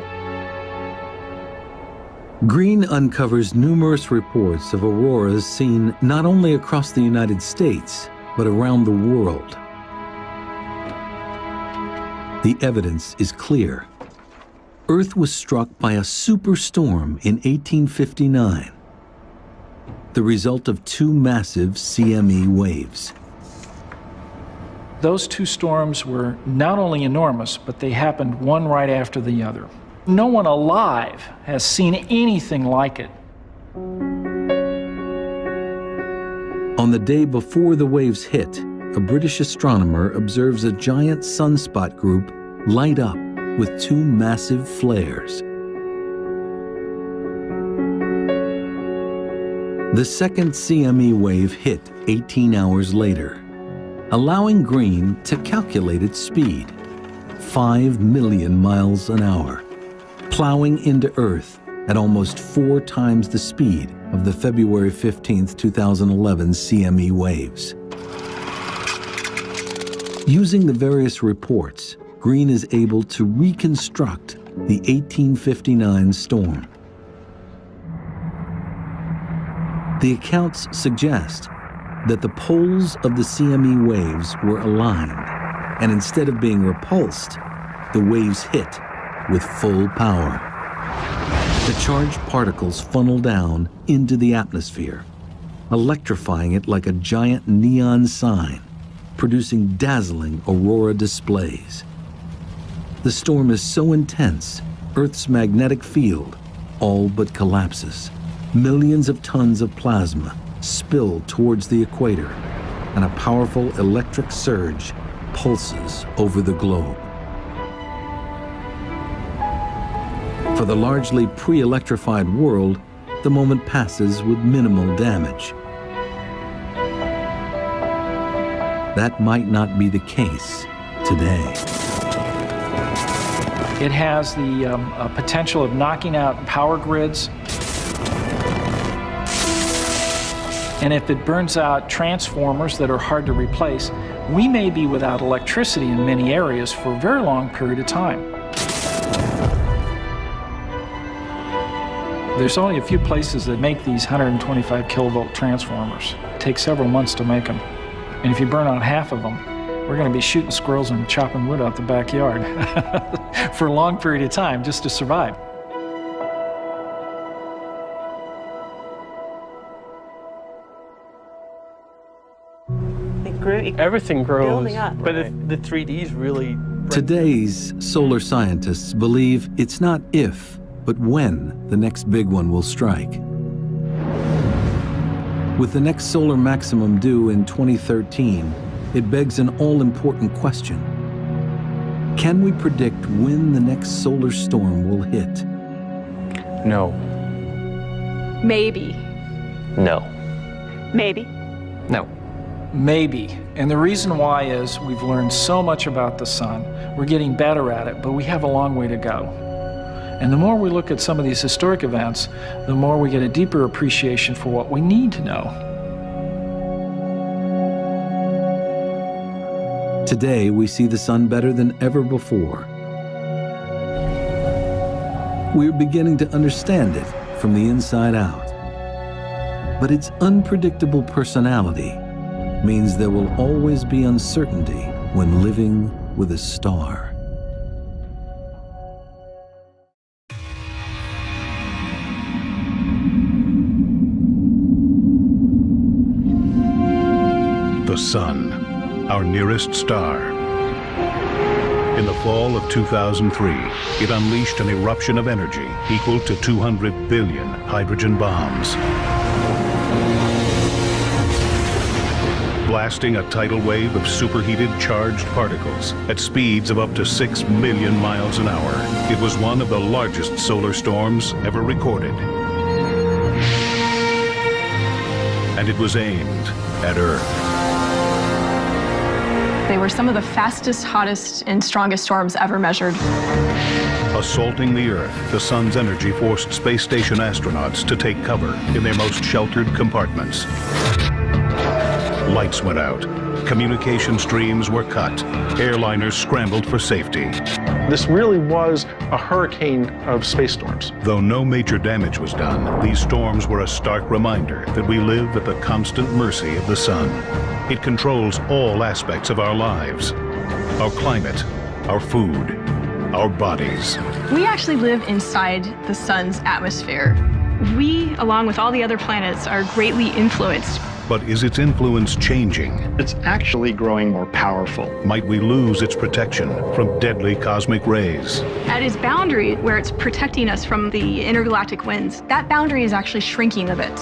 Green uncovers numerous reports of auroras seen not only across the United States, but around the world. The evidence is clear. Earth was struck by a superstorm in 1859, the result of two massive CME waves. Those two storms were not only enormous, but they happened one right after the other. No one alive has seen anything like it. On the day before the waves hit, a British astronomer observes a giant sunspot group light up with two massive flares. The second CME wave hit 18 hours later, allowing Green to calculate its speed, 5 million miles an hour, plowing into Earth at almost 4 times the speed of the February 15, 2011 CME waves. Using the various reports, Green is able to reconstruct the 1859 storm. The accounts suggest that the poles of the CME waves were aligned, and instead of being repulsed, the waves hit with full power. The charged particles funnel down into the atmosphere, electrifying it like a giant neon sign, producing dazzling aurora displays. The storm is so intense, Earth's magnetic field all but collapses. Millions of tons of plasma spill towards the equator, and a powerful electric surge pulses over the globe. For the largely pre-electrified world, the moment passes with minimal damage. That might not be the case today. It has the potential of knocking out power grids. And if it burns out transformers that are hard to replace, we may be without electricity in many areas for a very long period of time. There's only a few places that make these 125 kilovolt transformers. It takes several months to make them. And if you burn out half of them, we're going to be shooting squirrels and chopping wood out the backyard for a long period of time just to survive. Everything grows. Building up. But the 3D is really... Today's solar scientists believe it's not if, but when the next big one will strike. With the next solar maximum due in 2013, it begs an all-important question. Can we predict when the next solar storm will hit? No. Maybe. No. Maybe. No. Maybe. And the reason why is we've learned so much about the sun. We're getting better at it, but we have a long way to go. And the more we look at some of these historic events, the more we get a deeper appreciation for what we need to know. Today, we see the sun better than ever before. We're beginning to understand it from the inside out. But its unpredictable personality means there will always be uncertainty when living with a star. The sun, our nearest star. In the fall of 2003, it unleashed an eruption of energy equal to 200 billion hydrogen bombs, blasting a tidal wave of superheated charged particles at speeds of up to 6 million miles an hour. It was one of the largest solar storms ever recorded. And it was aimed at Earth. They were some of the fastest, hottest, and strongest storms ever measured. Assaulting the Earth, the sun's energy forced space station astronauts to take cover in their most sheltered compartments. Lights went out, communication streams were cut, airliners scrambled for safety. This really was a hurricane of space storms. Though no major damage was done, these storms were a stark reminder that we live at the constant mercy of the sun. It controls all aspects of our lives, our climate, our food, our bodies. We actually live inside the sun's atmosphere. We, along with all the other planets, are greatly influenced. But is its influence changing? It's actually growing more powerful. Might we lose its protection from deadly cosmic rays? At its boundary, where it's protecting us from the intergalactic winds, that boundary is actually shrinking a bit.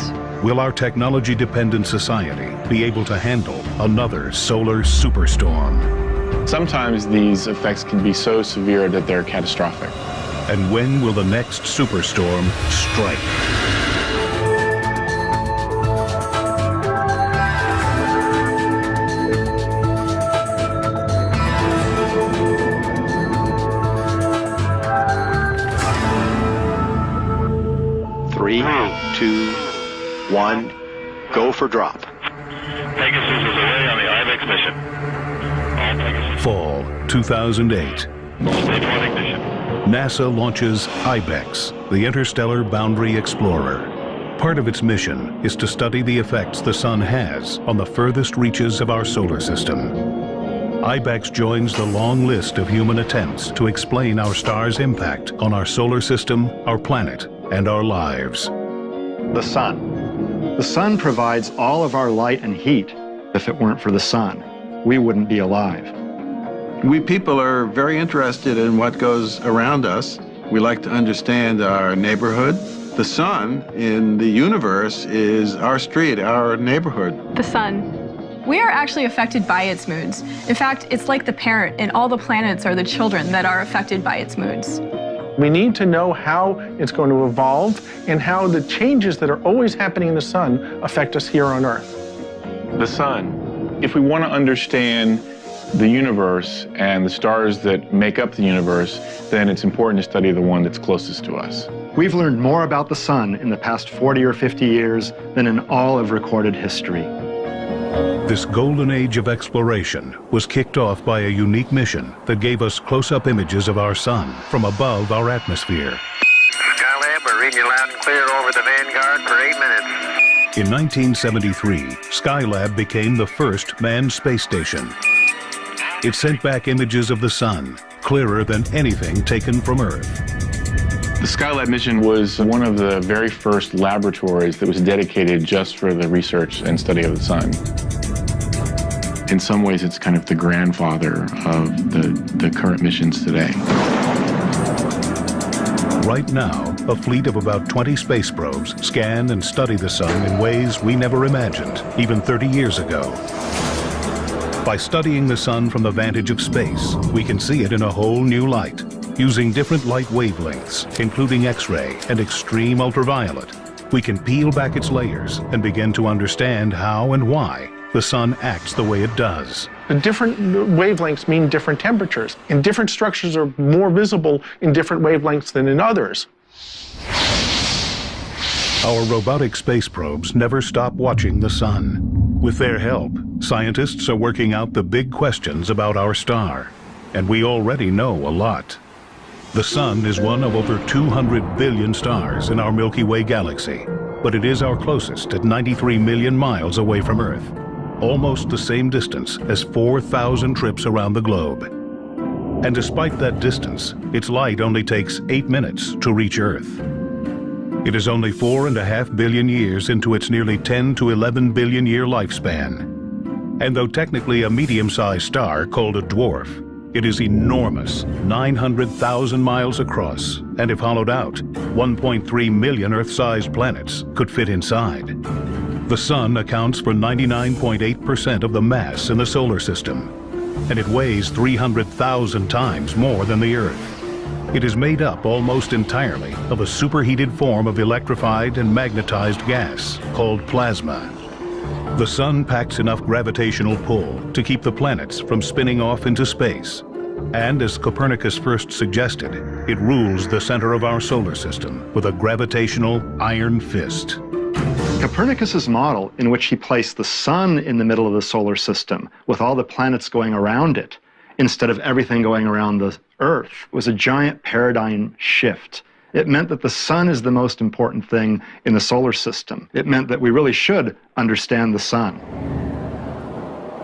Will our technology-dependent society be able to handle another solar superstorm? Sometimes these effects can be so severe that they're catastrophic. And when will the next superstorm strike? Three, two, one, go for drop. Pegasus is away on the IBEX mission. All Pegasus. Fall 2008. Stage 1 ignition. NASA launches IBEX, the Interstellar Boundary Explorer. Part of its mission is to study the effects the sun has on the furthest reaches of our solar system. IBEX joins the long list of human attempts to explain our star's impact on our solar system, our planet, and our lives. The sun. The sun provides all of our light and heat. If it weren't for the sun, we wouldn't be alive. We people are very interested in what goes around us. We like to understand our neighborhood. The sun in the universe is our street, our neighborhood. The sun. We are actually affected by its moods. In fact, it's like the parent, and all the planets are the children that are affected by its moods. We need to know how it's going to evolve and how the changes that are always happening in the sun affect us here on Earth. The sun. If we want to understand the universe and the stars that make up the universe, then it's important to study the one that's closest to us. We've learned more about the sun in the past 40 or 50 years than in all of recorded history. This golden age of exploration was kicked off by a unique mission that gave us close-up images of our sun from above our atmosphere. Skylab, we're reading you loud and clear over the Vanguard for 8 minutes. In 1973, Skylab became the first manned space station. It sent back images of the sun, clearer than anything taken from Earth. The Skylab mission was one of the very first laboratories that was dedicated just for the research and study of the sun. In some ways, it's kind of the grandfather of the current missions today. Right now, a fleet of about 20 space probes scan and study the sun in ways we never imagined, even 30 years ago. By studying the sun from the vantage of space, we can see it in a whole new light, using different light wavelengths, including X-ray and extreme ultraviolet. We can peel back its layers and begin to understand how and why the sun acts the way it does. The different wavelengths mean different temperatures, and different structures are more visible in different wavelengths than in others. Our robotic space probes never stop watching the sun. With their help, scientists are working out the big questions about our star, and we already know a lot. The sun is one of over 200 billion stars in our Milky Way galaxy, but it is our closest at 93 million miles away from Earth, almost the same distance as 4,000 trips around the globe. And despite that distance, its light only takes 8 minutes to reach Earth. It is only 4.5 billion years into its nearly 10 to 11 billion year lifespan. And though technically a medium-sized star called a dwarf, it is enormous, 900,000 miles across, and if hollowed out, 1.3 million Earth-sized planets could fit inside. The sun accounts for 99.8% of the mass in the solar system, and it weighs 300,000 times more than the Earth. It is made up almost entirely of a superheated form of electrified and magnetized gas called plasma. The sun packs enough gravitational pull to keep the planets from spinning off into space. And as Copernicus first suggested, it rules the center of our solar system with a gravitational iron fist. Copernicus's model, in which he placed the sun in the middle of the solar system with all the planets going around it, instead of everything going around the Earth, was a giant paradigm shift. It meant that the sun is the most important thing in the solar system. It meant that we really should understand the sun.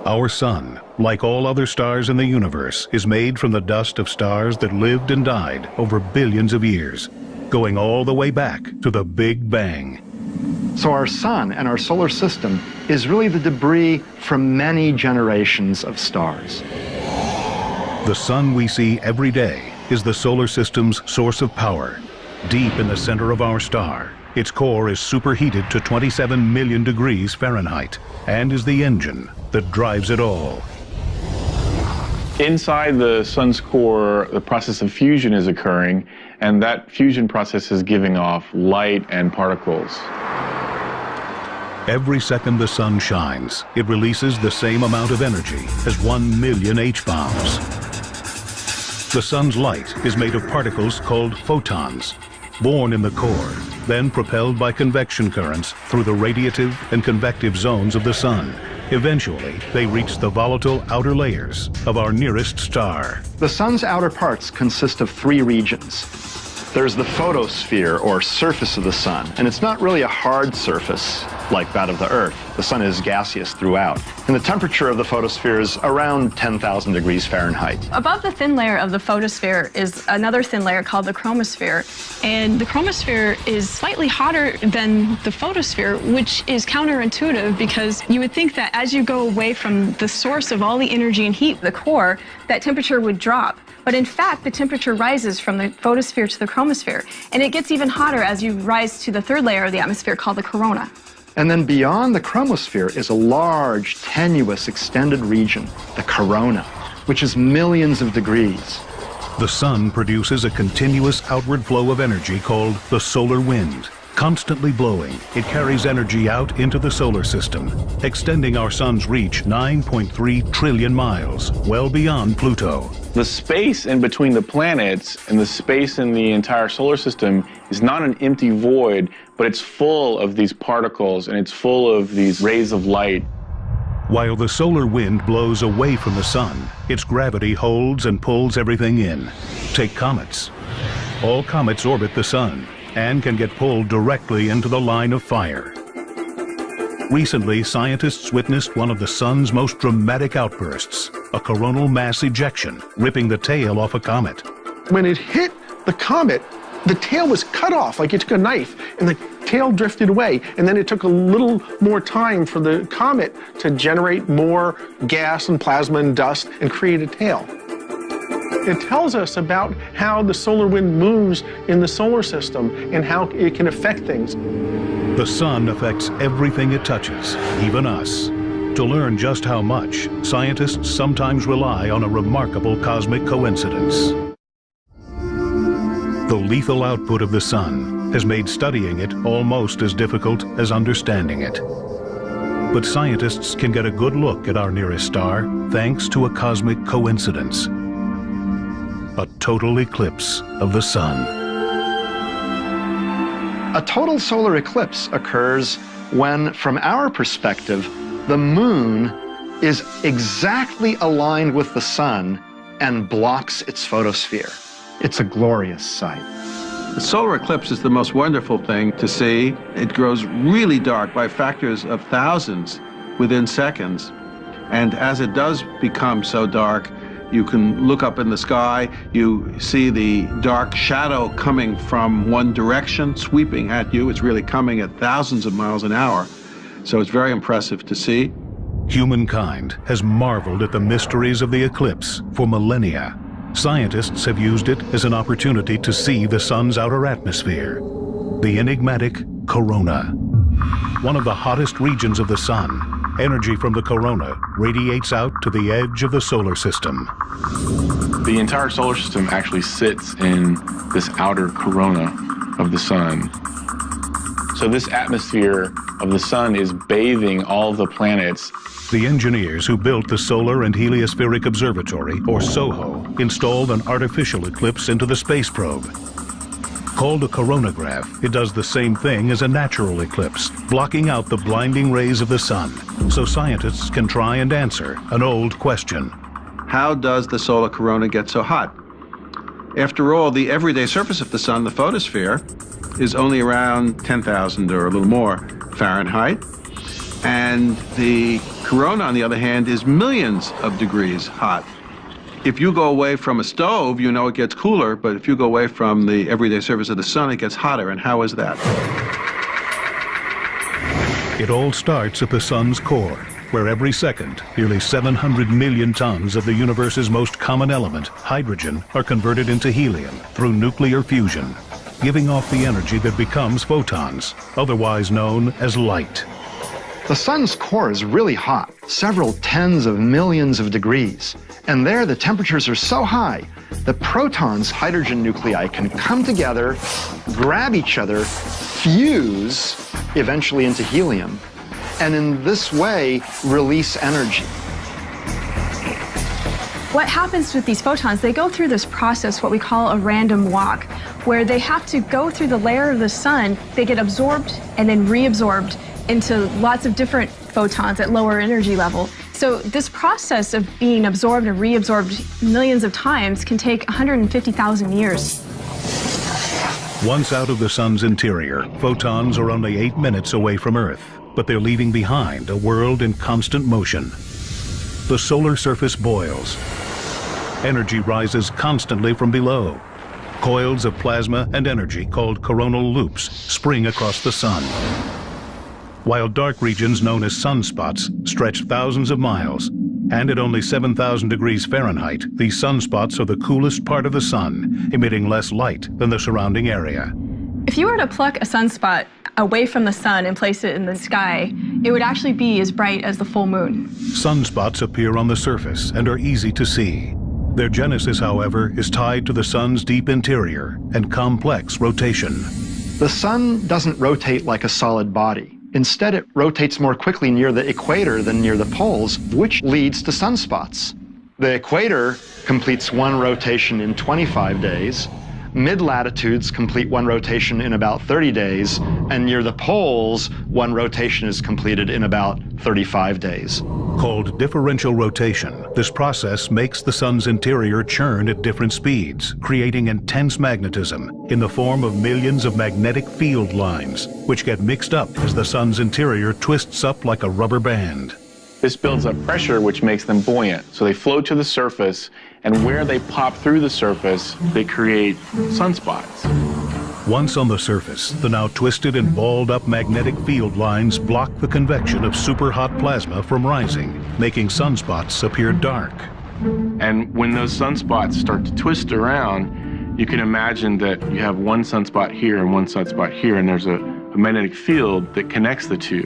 Our sun, like all other stars in the universe, is made from the dust of stars that lived and died over billions of years, going all the way back to the Big Bang. So our sun and our solar system is really the debris from many generations of stars. The sun we see every day is the solar system's source of power. Deep in the center of our star, its core is superheated to 27 million degrees Fahrenheit and is the engine that drives it all. Inside the sun's core, the process of fusion is occurring, and that fusion process is giving off light and particles. Every second the sun shines, it releases the same amount of energy as 1 million H-bombs. The sun's light is made of particles called photons, born in the core, then propelled by convection currents through the radiative and convective zones of the sun. Eventually, they reach the volatile outer layers of our nearest star. The sun's outer parts consist of 3 regions. There's the photosphere, or surface of the sun, and it's not really a hard surface like that of the Earth. The sun is gaseous throughout, and the temperature of the photosphere is around 10,000 degrees Fahrenheit. Above the thin layer of the photosphere is another thin layer called the chromosphere, and the chromosphere is slightly hotter than the photosphere, which is counterintuitive because you would think that as you go away from the source of all the energy and heat, the core, that temperature would drop. But in fact, the temperature rises from the photosphere to the chromosphere, and it gets even hotter as you rise to the third layer of the atmosphere called the corona. And then beyond the chromosphere is a large, tenuous, extended region, the corona, which is millions of degrees. The sun produces a continuous outward flow of energy called the solar wind. Constantly blowing, it carries energy out into the solar system, extending our sun's reach 9.3 trillion miles, well beyond Pluto. The space in between the planets and the space in the entire solar system is not an empty void, but it's full of these particles and it's full of these rays of light. While the solar wind blows away from the sun, its gravity holds and pulls everything in. Take comets. All comets orbit the sun and can get pulled directly into the line of fire. Recently, scientists witnessed one of the sun's most dramatic outbursts, a coronal mass ejection, ripping the tail off a comet. When it hit the comet, the tail was cut off like you took a knife, and the tail drifted away, and then it took a little more time for the comet to generate more gas and plasma and dust and create a tail. It tells us about how the solar wind moves in the solar system and how it can affect things. The sun affects everything it touches, even us. To learn just how much, scientists sometimes rely on a remarkable cosmic coincidence. The lethal output of the sun has made studying it almost as difficult as understanding it. But scientists can get a good look at our nearest star thanks to a cosmic coincidence. A total eclipse of the sun. A total solar eclipse occurs when, from our perspective, the moon is exactly aligned with the sun and blocks its photosphere. It's a glorious sight. The solar eclipse is the most wonderful thing to see. It grows really dark by factors of thousands within seconds. And as it does become so dark, you can look up in the sky, you see the dark shadow coming from one direction, sweeping at you. It's really coming at thousands of miles an hour. So it's very impressive to see. Humankind has marveled at the mysteries of the eclipse for millennia. Scientists have used it as an opportunity to see the sun's outer atmosphere, the enigmatic corona. One of the hottest regions of the sun, energy from the corona radiates out to the edge of the solar system. The entire solar system actually sits in this outer corona of the sun. So this atmosphere of the sun is bathing all the planets. The engineers who built the Solar and Heliospheric Observatory, or SOHO, installed an artificial eclipse into the space probe. Called a coronagraph, it does the same thing as a natural eclipse, blocking out the blinding rays of the sun, so scientists can try and answer an old question. How does the solar corona get so hot? After all, the everyday surface of the sun, the photosphere, is only around 10,000 or a little more Fahrenheit. And the corona, on the other hand, is millions of degrees hot. If you go away from a stove, you know it gets cooler, but if you go away from the everyday surface of the sun, it gets hotter. And how is that? It all starts at the sun's core, where every second, nearly 700 million tons of the universe's most common element, hydrogen, are converted into helium through nuclear fusion, giving off the energy that becomes photons, otherwise known as light. The sun's core is really hot, several tens of millions of degrees. And there the temperatures are so high that protons, hydrogen nuclei, can come together, grab each other, fuse, eventually into helium, and in this way release energy. What happens with these photons, they go through this process, what we call a random walk, where they have to go through the layer of the sun, they get absorbed and then reabsorbed into lots of different photons at lower energy level. So this process of being absorbed and reabsorbed millions of times can take 150,000 years. Once out of the sun's interior, photons are only 8 minutes away from Earth, but they're leaving behind a world in constant motion. The solar surface boils. Energy rises constantly from below. Coils of plasma and energy, called coronal loops, spring across the sun. While dark regions known as sunspots stretch thousands of miles, and at only 7,000 degrees Fahrenheit, these sunspots are the coolest part of the sun, emitting less light than the surrounding area. If you were to pluck a sunspot away from the sun and place it in the sky, it would actually be as bright as the full moon. Sunspots appear on the surface and are easy to see. Their genesis, however, is tied to the sun's deep interior and complex rotation. The sun doesn't rotate like a solid body. Instead, it rotates more quickly near the equator than near the poles, which leads to sunspots. The equator completes one rotation in 25 days. Mid-latitudes complete one rotation in about 30 days, and near the poles, one rotation is completed in about 35 days. Called differential rotation, this process makes the sun's interior churn at different speeds, creating intense magnetism in the form of millions of magnetic field lines, which get mixed up as the sun's interior twists up like a rubber band. This builds up pressure, which makes them buoyant. So they float to the surface, and where they pop through the surface, they create sunspots. Once on the surface, the now twisted and balled up magnetic field lines block the convection of superhot plasma from rising, making sunspots appear dark. And when those sunspots start to twist around, you can imagine that you have one sunspot here and one sunspot here, and there's a magnetic field that connects the two.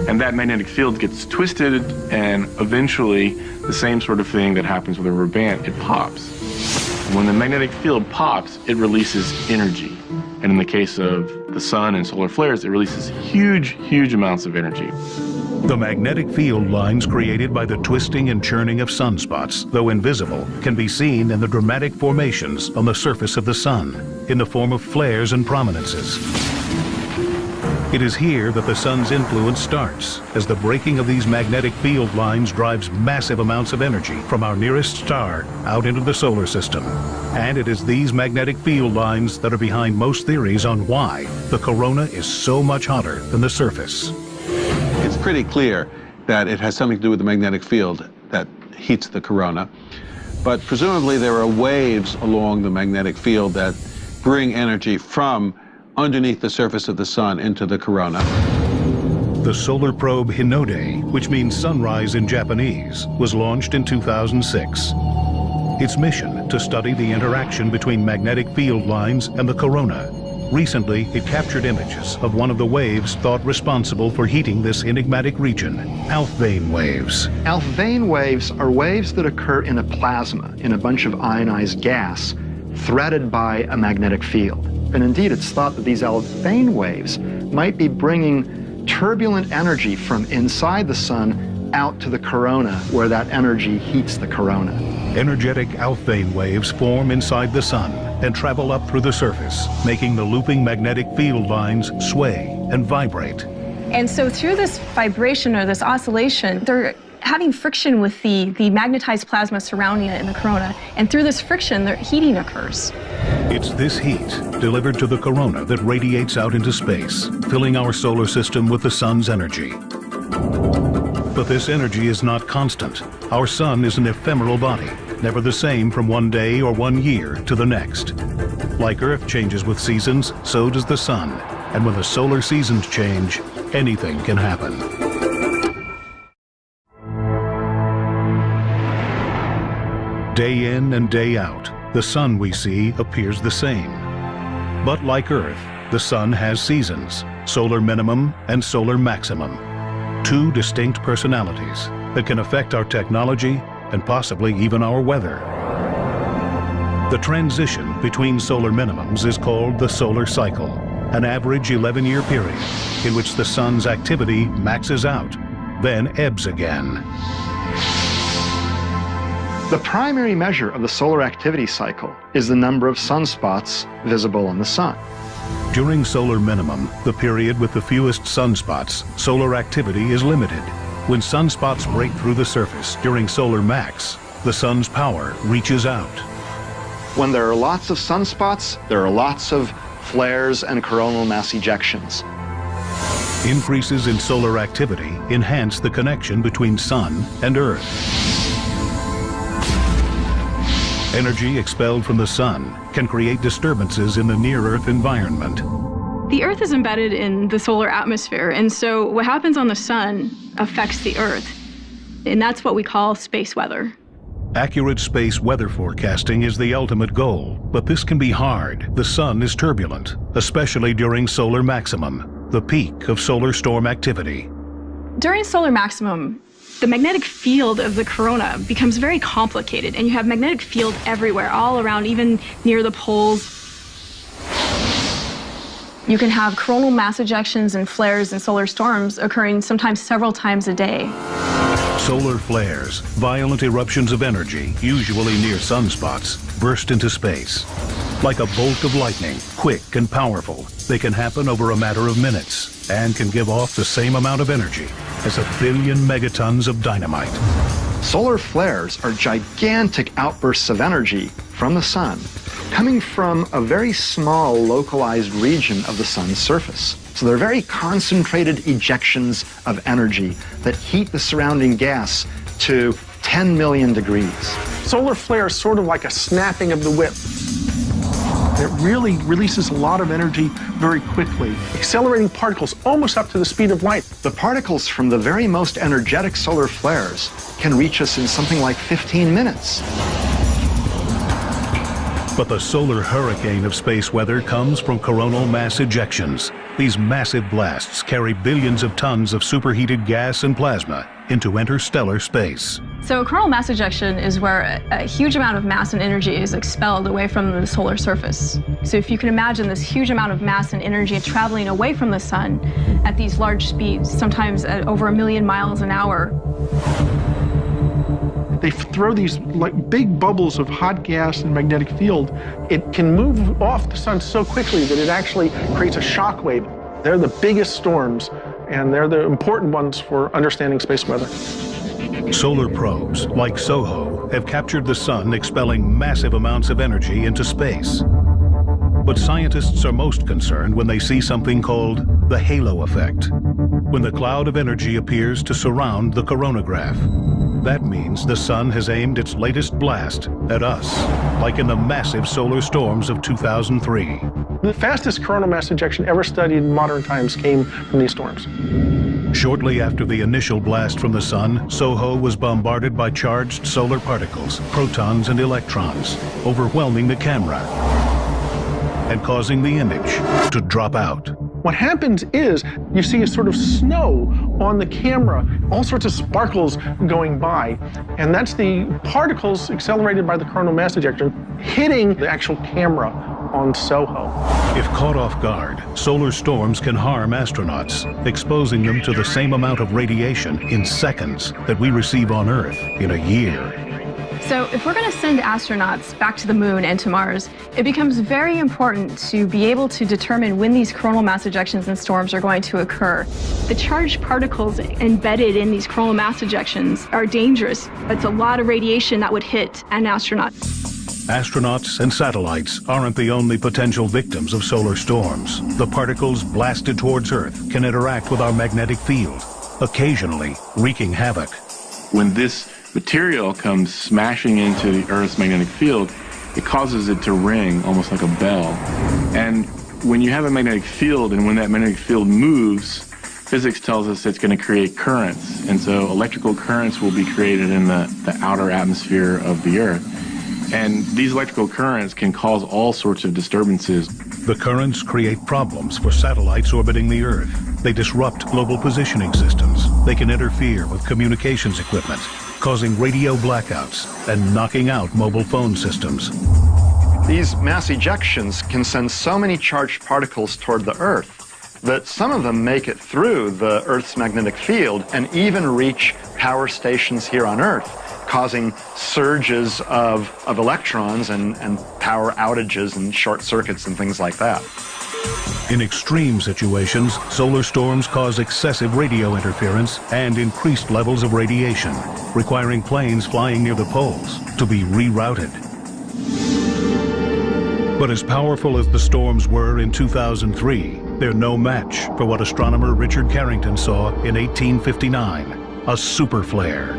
And that magnetic field gets twisted, and eventually the same sort of thing that happens with a rubber band, it pops. When the magnetic field pops, it releases energy. And in the case of the sun and solar flares, it releases huge amounts of energy. The magnetic field lines created by the twisting and churning of sunspots, though invisible, can be seen in the dramatic formations on the surface of the sun, in the form of flares and prominences. It is here that the sun's influence starts, as the breaking of these magnetic field lines drives massive amounts of energy from our nearest star out into the solar system. And it is these magnetic field lines that are behind most theories on why the corona is so much hotter than the surface. It's pretty clear that it has something to do with the magnetic field that heats the corona. But presumably there are waves along the magnetic field that bring energy from underneath the surface of the sun into the corona. The solar probe Hinode, which means sunrise in Japanese, was launched in 2006. Its mission to study the interaction between magnetic field lines and the corona. Recently, it captured images of one of the waves thought responsible for heating this enigmatic region, Alfvén waves. Alfvén waves are waves that occur in a plasma, in a bunch of ionized gas, threaded by a magnetic field. And indeed, it's thought that these Alfvén waves might be bringing turbulent energy from inside the sun out to the corona, where that energy heats the corona. Energetic Alfvén waves form inside the sun and travel up through the surface, making the looping magnetic field lines sway and vibrate. And so through this vibration or this oscillation, they're having friction with the magnetized plasma surrounding it in the corona. And through this friction, the heating occurs. It's this heat delivered to the corona that radiates out into space, filling our solar system with the sun's energy. But this energy is not constant. Our sun is an ephemeral body, never the same from one day or one year to the next. Like Earth changes with seasons, so does the sun. And when the solar seasons change, anything can happen. Day in and day out, the sun we see appears the same. But like Earth, the sun has seasons, solar minimum and solar maximum. Two distinct personalities that can affect our technology and possibly even our weather. The transition between solar minimums is called the solar cycle, an average 11-year period in which the sun's activity maxes out, then ebbs again. The primary measure of the solar activity cycle is the number of sunspots visible on the sun. During solar minimum, the period with the fewest sunspots, solar activity is limited. When sunspots break through the surface during solar max, the sun's power reaches out. When there are lots of sunspots, there are lots of flares and coronal mass ejections. Increases in solar activity enhance the connection between sun and Earth. Energy expelled from the sun can create disturbances in the near-Earth environment. The Earth is embedded in the solar atmosphere, and so what happens on the sun affects the Earth, and that's what we call space weather. Accurate space weather forecasting is the ultimate goal, but this can be hard. The sun is turbulent, especially during solar maximum, the peak of solar storm activity. During solar maximum, the magnetic field of the corona becomes very complicated, and you have magnetic field everywhere, all around, even near the poles. You can have coronal mass ejections and flares and solar storms occurring sometimes several times a day. Solar flares, violent eruptions of energy, usually near sunspots, burst into space. Like a bolt of lightning, quick and powerful, they can happen over a matter of minutes and can give off the same amount of energy as 1 billion megatons of dynamite. Solar flares are gigantic outbursts of energy from the sun, coming from a very small localized region of the sun's surface. So they're very concentrated ejections of energy that heat the surrounding gas to 10 million degrees. Solar flare is sort of like a snapping of the whip. It really releases a lot of energy very quickly, accelerating particles almost up to the speed of light. The particles from the very most energetic solar flares can reach us in something like 15 minutes. But the solar hurricane of space weather comes from coronal mass ejections. These massive blasts carry billions of tons of superheated gas and plasma into interstellar space. So a coronal mass ejection is where a huge amount of mass and energy is expelled away from the solar surface. So if you can imagine this huge amount of mass and energy traveling away from the sun at these large speeds, sometimes at over 1 million miles an hour. They throw these like big bubbles of hot gas and magnetic field. It can move off the sun so quickly that it actually creates a shock wave. They're the biggest storms, and they're the important ones for understanding space weather. Solar probes, like SOHO, have captured the sun expelling massive amounts of energy into space. But scientists are most concerned when they see something called the halo effect, when the cloud of energy appears to surround the coronagraph. That means the sun has aimed its latest blast at us, like in the massive solar storms of 2003. The fastest coronal mass ejection ever studied in modern times came from these storms. Shortly after the initial blast from the sun, SOHO was bombarded by charged solar particles, protons and electrons, overwhelming the camera and causing the image to drop out. What happens is you see a sort of snow on the camera, all sorts of sparkles going by, and that's the particles accelerated by the coronal mass ejection hitting the actual camera on SOHO. If caught off guard, solar storms can harm astronauts, exposing them to the same amount of radiation in seconds that we receive on Earth in a year. So if we're going to send astronauts back to the moon and to Mars, it becomes very important to be able to determine when these coronal mass ejections and storms are going to occur. The charged particles embedded in these coronal mass ejections are dangerous. It's a lot of radiation that would hit an astronaut. Astronauts and satellites aren't the only potential victims of solar storms. The particles blasted towards Earth can interact with our magnetic field, occasionally wreaking havoc. When this material comes smashing into the Earth's magnetic field, it causes it to ring almost like a bell. And when you have a magnetic field, and when that magnetic field moves, physics tells us it's going to create currents. And so electrical currents will be created in the outer atmosphere of the Earth. And these electrical currents can cause all sorts of disturbances. The currents create problems for satellites orbiting the Earth. They disrupt global positioning systems. They can interfere with communications equipment, causing radio blackouts and knocking out mobile phone systems. These mass ejections can send so many charged particles toward the Earth that some of them make it through the Earth's magnetic field and even reach power stations here on Earth, causing surges of electrons and power outages and short circuits and things like that. In extreme situations, solar storms cause excessive radio interference and increased levels of radiation, requiring planes flying near the poles to be rerouted. But as powerful as the storms were in 2003, they're no match for what astronomer Richard Carrington saw in 1859, a super flare.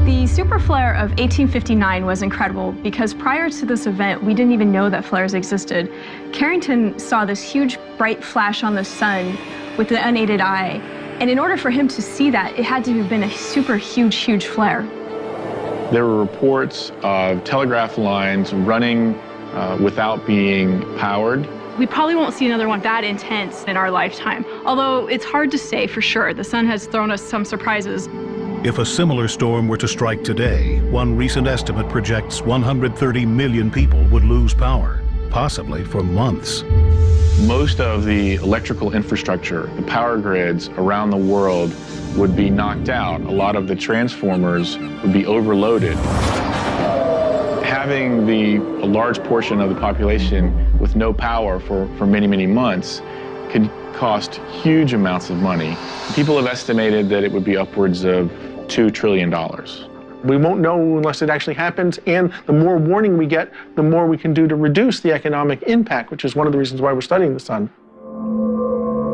The super flare of 1859 was incredible because prior to this event, we didn't even know that flares existed. Carrington saw this huge bright flash on the sun with the unaided eye. And in order for him to see that, it had to have been a super huge flare. There were reports of telegraph lines running without being powered. We probably won't see another one that intense in our lifetime, although it's hard to say for sure. The sun has thrown us some surprises. If a similar storm were to strike today, one recent estimate projects 130 million people would lose power, possibly for months. Most of the electrical infrastructure, the power grids around the world would be knocked out. A lot of the transformers would be overloaded. Having a large portion of the population with no power for many months could cost huge amounts of money. People have estimated that it would be upwards of $2 trillion. We won't know unless it actually happens, and the more warning we get, the more we can do to reduce the economic impact, which is one of the reasons why we're studying the sun.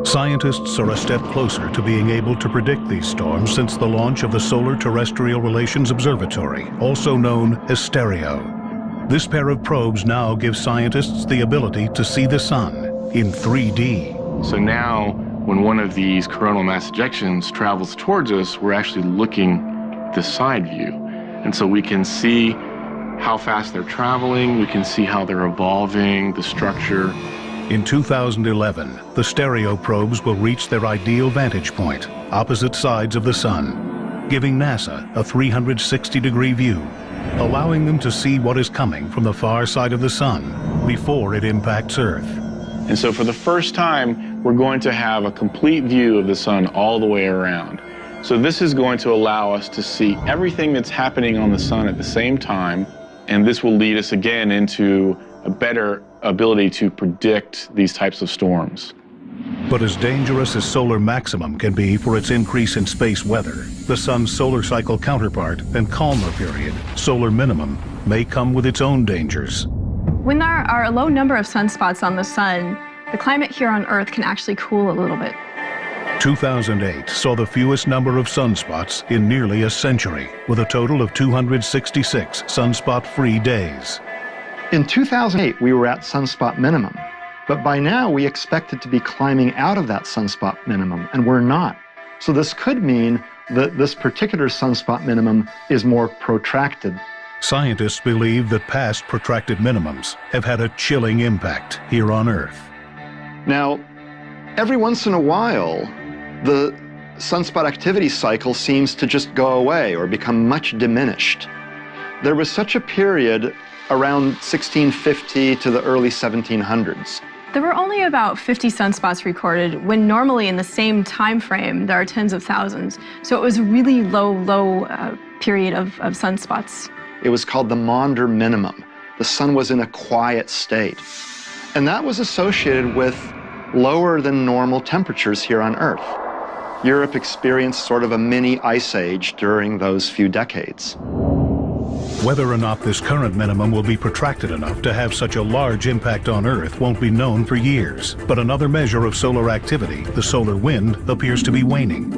Scientists are a step closer to being able to predict these storms since the launch of the Solar Terrestrial Relations Observatory, also known as STEREO. This pair of probes now gives scientists the ability to see the sun in 3D. So now, when one of these coronal mass ejections travels towards us, we're actually looking the side view. And so we can see how fast they're traveling, we can see how they're evolving, the structure. In 2011, the stereo probes will reach their ideal vantage point, opposite sides of the sun, giving NASA a 360-degree view, allowing them to see what is coming from the far side of the sun before it impacts Earth. And so for the first time, we're going to have a complete view of the sun all the way around. So this is going to allow us to see everything that's happening on the sun at the same time, and this will lead us again into a better ability to predict these types of storms. But as dangerous as solar maximum can be for its increase in space weather, the sun's solar cycle counterpart and calmer period, solar minimum, may come with its own dangers. When there are a low number of sunspots on the sun, the climate here on Earth can actually cool a little bit. 2008 saw the fewest number of sunspots in nearly a century, with a total of 266 sunspot-free days. In 2008, we were at sunspot minimum, but by now we expected to be climbing out of that sunspot minimum, and we're not. So this could mean that this particular sunspot minimum is more protracted. Scientists believe that past protracted minimums have had a chilling impact here on Earth. Now, every once in a while, the sunspot activity cycle seems to just go away or become much diminished. There was such a period around 1650 to the early 1700s. There were only about 50 sunspots recorded, when normally in the same time frame there are tens of thousands. So it was a really low period of sunspots. It was called the Maunder minimum. The sun was in a quiet state. And that was associated with lower than normal temperatures here on Earth. Europe experienced sort of a mini ice age during those few decades. Whether or not this current minimum will be protracted enough to have such a large impact on Earth won't be known for years. But another measure of solar activity, the solar wind, appears to be waning.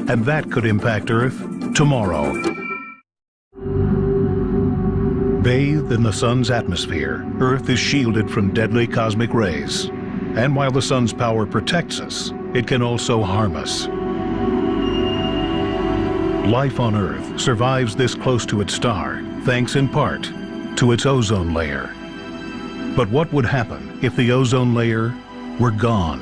And that could impact Earth tomorrow. Bathed in the sun's atmosphere, Earth is shielded from deadly cosmic rays. And while the sun's power protects us, it can also harm us. Life on Earth survives this close to its star, thanks in part to its ozone layer. But what would happen if the ozone layer were gone?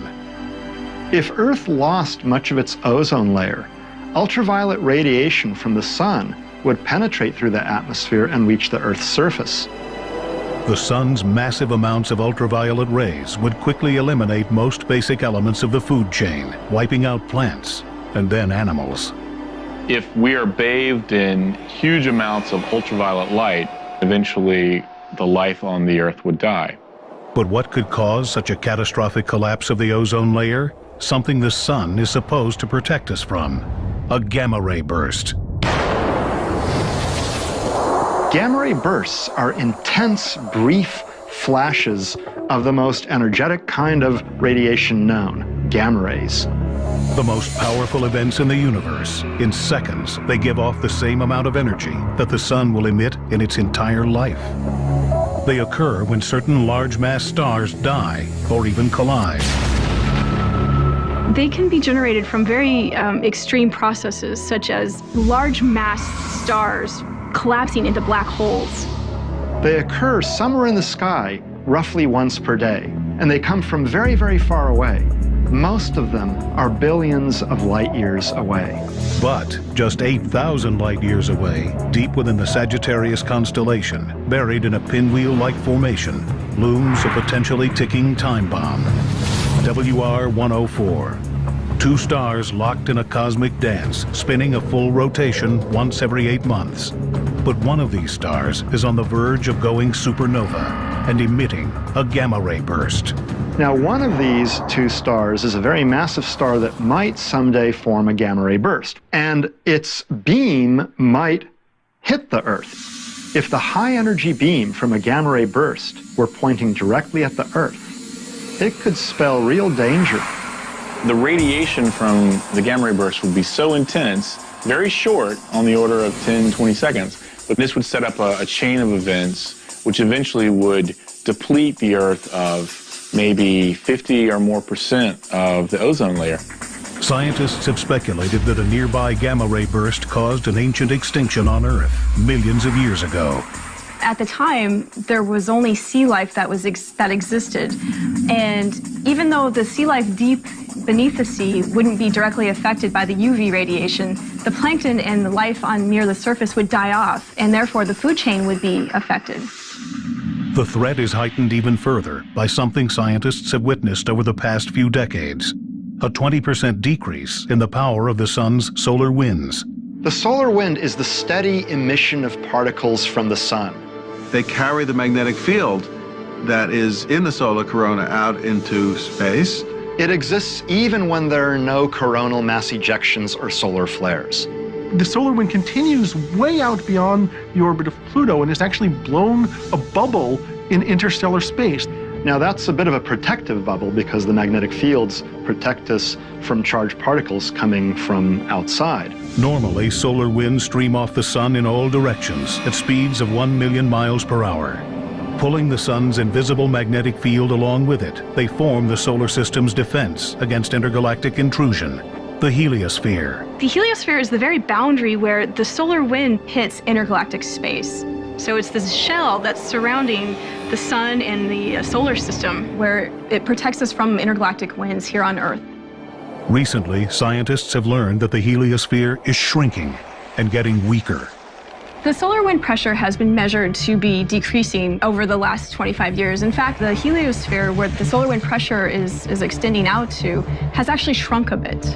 If Earth lost much of its ozone layer, ultraviolet radiation from the sun would penetrate through the atmosphere and reach the Earth's surface. The sun's massive amounts of ultraviolet rays would quickly eliminate most basic elements of the food chain, wiping out plants and then animals. If we are bathed in huge amounts of ultraviolet light, eventually the life on the Earth would die. But what could cause such a catastrophic collapse of the ozone layer? Something the sun is supposed to protect us from: a gamma ray burst. Gamma ray bursts are intense, brief flashes of the most energetic kind of radiation known, gamma rays. The most powerful events in the universe. In seconds, they give off the same amount of energy that the sun will emit in its entire life. They occur when certain large mass stars die or even collide. They can be generated from very extreme processes, such as large mass stars collapsing into black holes. They occur somewhere in the sky roughly once per day, and they come from very, very far away. Most of them are billions of light years away. But just 8,000 light years away, deep within the Sagittarius constellation, buried in a pinwheel-like formation, looms a potentially ticking time bomb. WR-104. Two stars locked in a cosmic dance, spinning a full rotation once every 8 months. But one of these stars is on the verge of going supernova and emitting a gamma ray burst. Now, one of these two stars is a very massive star that might someday form a gamma ray burst, and its beam might hit the Earth. If the high-energy beam from a gamma ray burst were pointing directly at the Earth, it could spell real danger. The radiation from the gamma ray burst would be so intense, very short, on the order of 10, 20 seconds, but this would set up a chain of events which eventually would deplete the Earth of maybe 50 or more % of the ozone layer. Scientists have speculated that a nearby gamma-ray burst caused an ancient extinction on Earth millions of years ago. At the time, there was only sea life that existed. And even though the sea life deep beneath the sea wouldn't be directly affected by the UV radiation, the plankton and the life near the surface would die off, and therefore the food chain would be affected. The threat is heightened even further by something scientists have witnessed over the past few decades: a 20% decrease in the power of the sun's solar winds. The solar wind is the steady emission of particles from the sun. They carry the magnetic field that is in the solar corona out into space. It exists even when there are no coronal mass ejections or solar flares. The solar wind continues way out beyond the orbit of Pluto and has actually blown a bubble in interstellar space. Now that's a bit of a protective bubble because the magnetic fields protect us from charged particles coming from outside. Normally, solar winds stream off the sun in all directions at speeds of 1 million miles per hour. Pulling the sun's invisible magnetic field along with it, they form the solar system's defense against intergalactic intrusion, the heliosphere. The heliosphere is the very boundary where the solar wind hits intergalactic space. So it's this shell that's surrounding the sun and the solar system where it protects us from intergalactic winds here on Earth. Recently, scientists have learned that the heliosphere is shrinking and getting weaker. The solar wind pressure has been measured to be decreasing over the last 25 years. In fact, the heliosphere, where the solar wind pressure is extending out to, has actually shrunk a bit.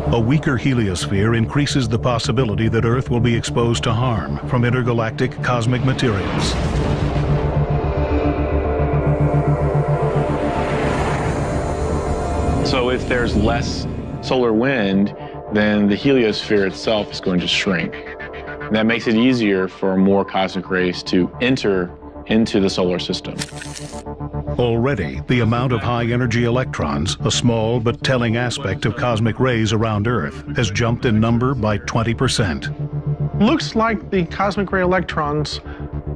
A weaker heliosphere increases the possibility that Earth will be exposed to harm from intergalactic cosmic materials. So if there's less solar wind, then the heliosphere itself is going to shrink. And that makes it easier for more cosmic rays to enter into the solar system. Already, the amount of high-energy electrons, a small but telling aspect of cosmic rays around Earth, has jumped in number by 20%. Looks like the cosmic ray electrons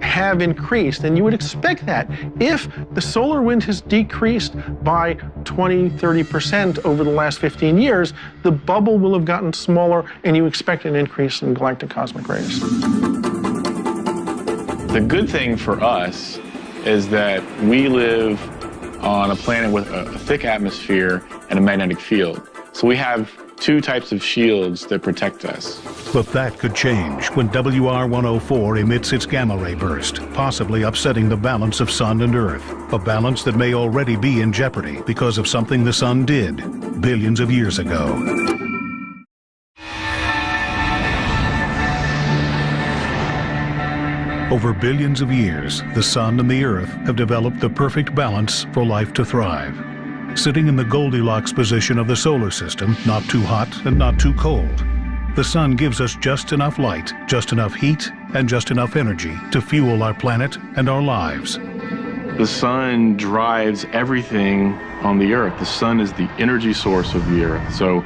have increased, and you would expect that. If the solar wind has decreased by 20–30% over the last 15 years, the bubble will have gotten smaller, and you expect an increase in galactic cosmic rays. The good thing for us is that we live on a planet with a thick atmosphere and a magnetic field. So we have two types of shields that protect us. But that could change when WR104 emits its gamma-ray burst, possibly upsetting the balance of Sun and Earth, a balance that may already be in jeopardy because of something the Sun did billions of years ago. Over billions of years, the Sun and the Earth have developed the perfect balance for life to thrive. Sitting in the Goldilocks position of the solar system, not too hot and not too cold. The sun gives us just enough light, just enough heat, and just enough energy to fuel our planet and our lives. The sun drives everything on the Earth. The sun is the energy source of the Earth. So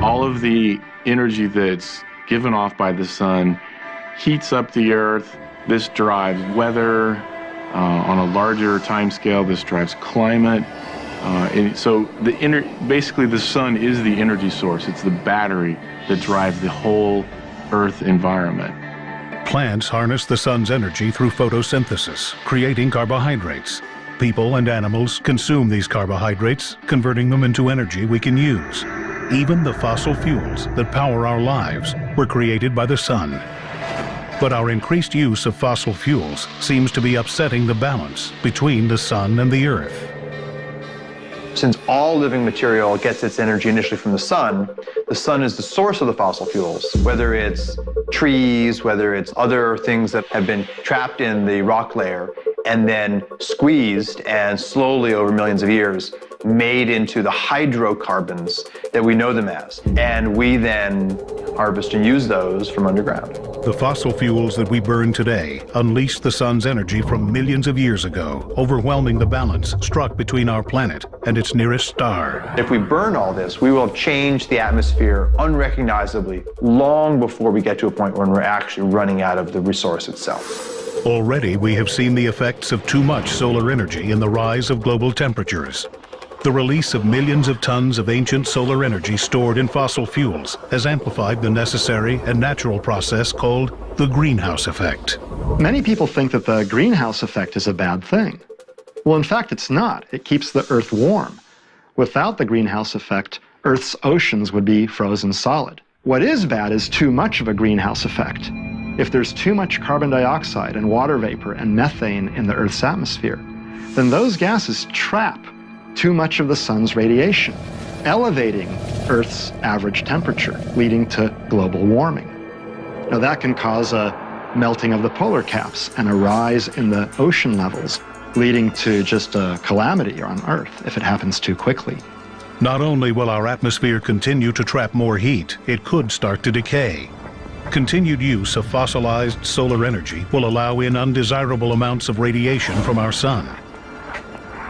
all of the energy that's given off by the sun heats up the Earth. This drives weather. On a larger time scale, this drives climate. So basically the sun is the energy source. It's the battery that drives the whole Earth environment. Plants harness the sun's energy through photosynthesis, creating carbohydrates. People and animals consume these carbohydrates, converting them into energy we can use. Even the fossil fuels that power our lives were created by the sun. But our increased use of fossil fuels seems to be upsetting the balance between the sun and the Earth. Since all living material gets its energy initially from the sun is the source of the fossil fuels, whether it's trees, whether it's other things that have been trapped in the rock layer and then squeezed and slowly over millions of years made into the hydrocarbons that we know them as. And we then harvest and use those from underground. The fossil fuels that we burn today unleash the sun's energy from millions of years ago, overwhelming the balance struck between our planet and its nearest star. If we burn all this, we will have changed the atmosphere unrecognizably long before we get to a point when we're actually running out of the resource itself. Already we have seen the effects of too much solar energy in the rise of global temperatures. The release of millions of tons of ancient solar energy stored in fossil fuels has amplified the necessary and natural process called the greenhouse effect. Many people think that the greenhouse effect is a bad thing. Well, in fact, it's not. It keeps the Earth warm. Without the greenhouse effect, Earth's oceans would be frozen solid. What is bad is too much of a greenhouse effect. If there's too much carbon dioxide and water vapor and methane in the Earth's atmosphere, then those gases trap too much of the sun's radiation, elevating Earth's average temperature, leading to global warming. Now that can cause a melting of the polar caps and a rise in the ocean levels, leading to just a calamity on Earth if it happens too quickly. Not only will our atmosphere continue to trap more heat, it could start to decay. Continued use of fossilized solar energy will allow in undesirable amounts of radiation from our sun.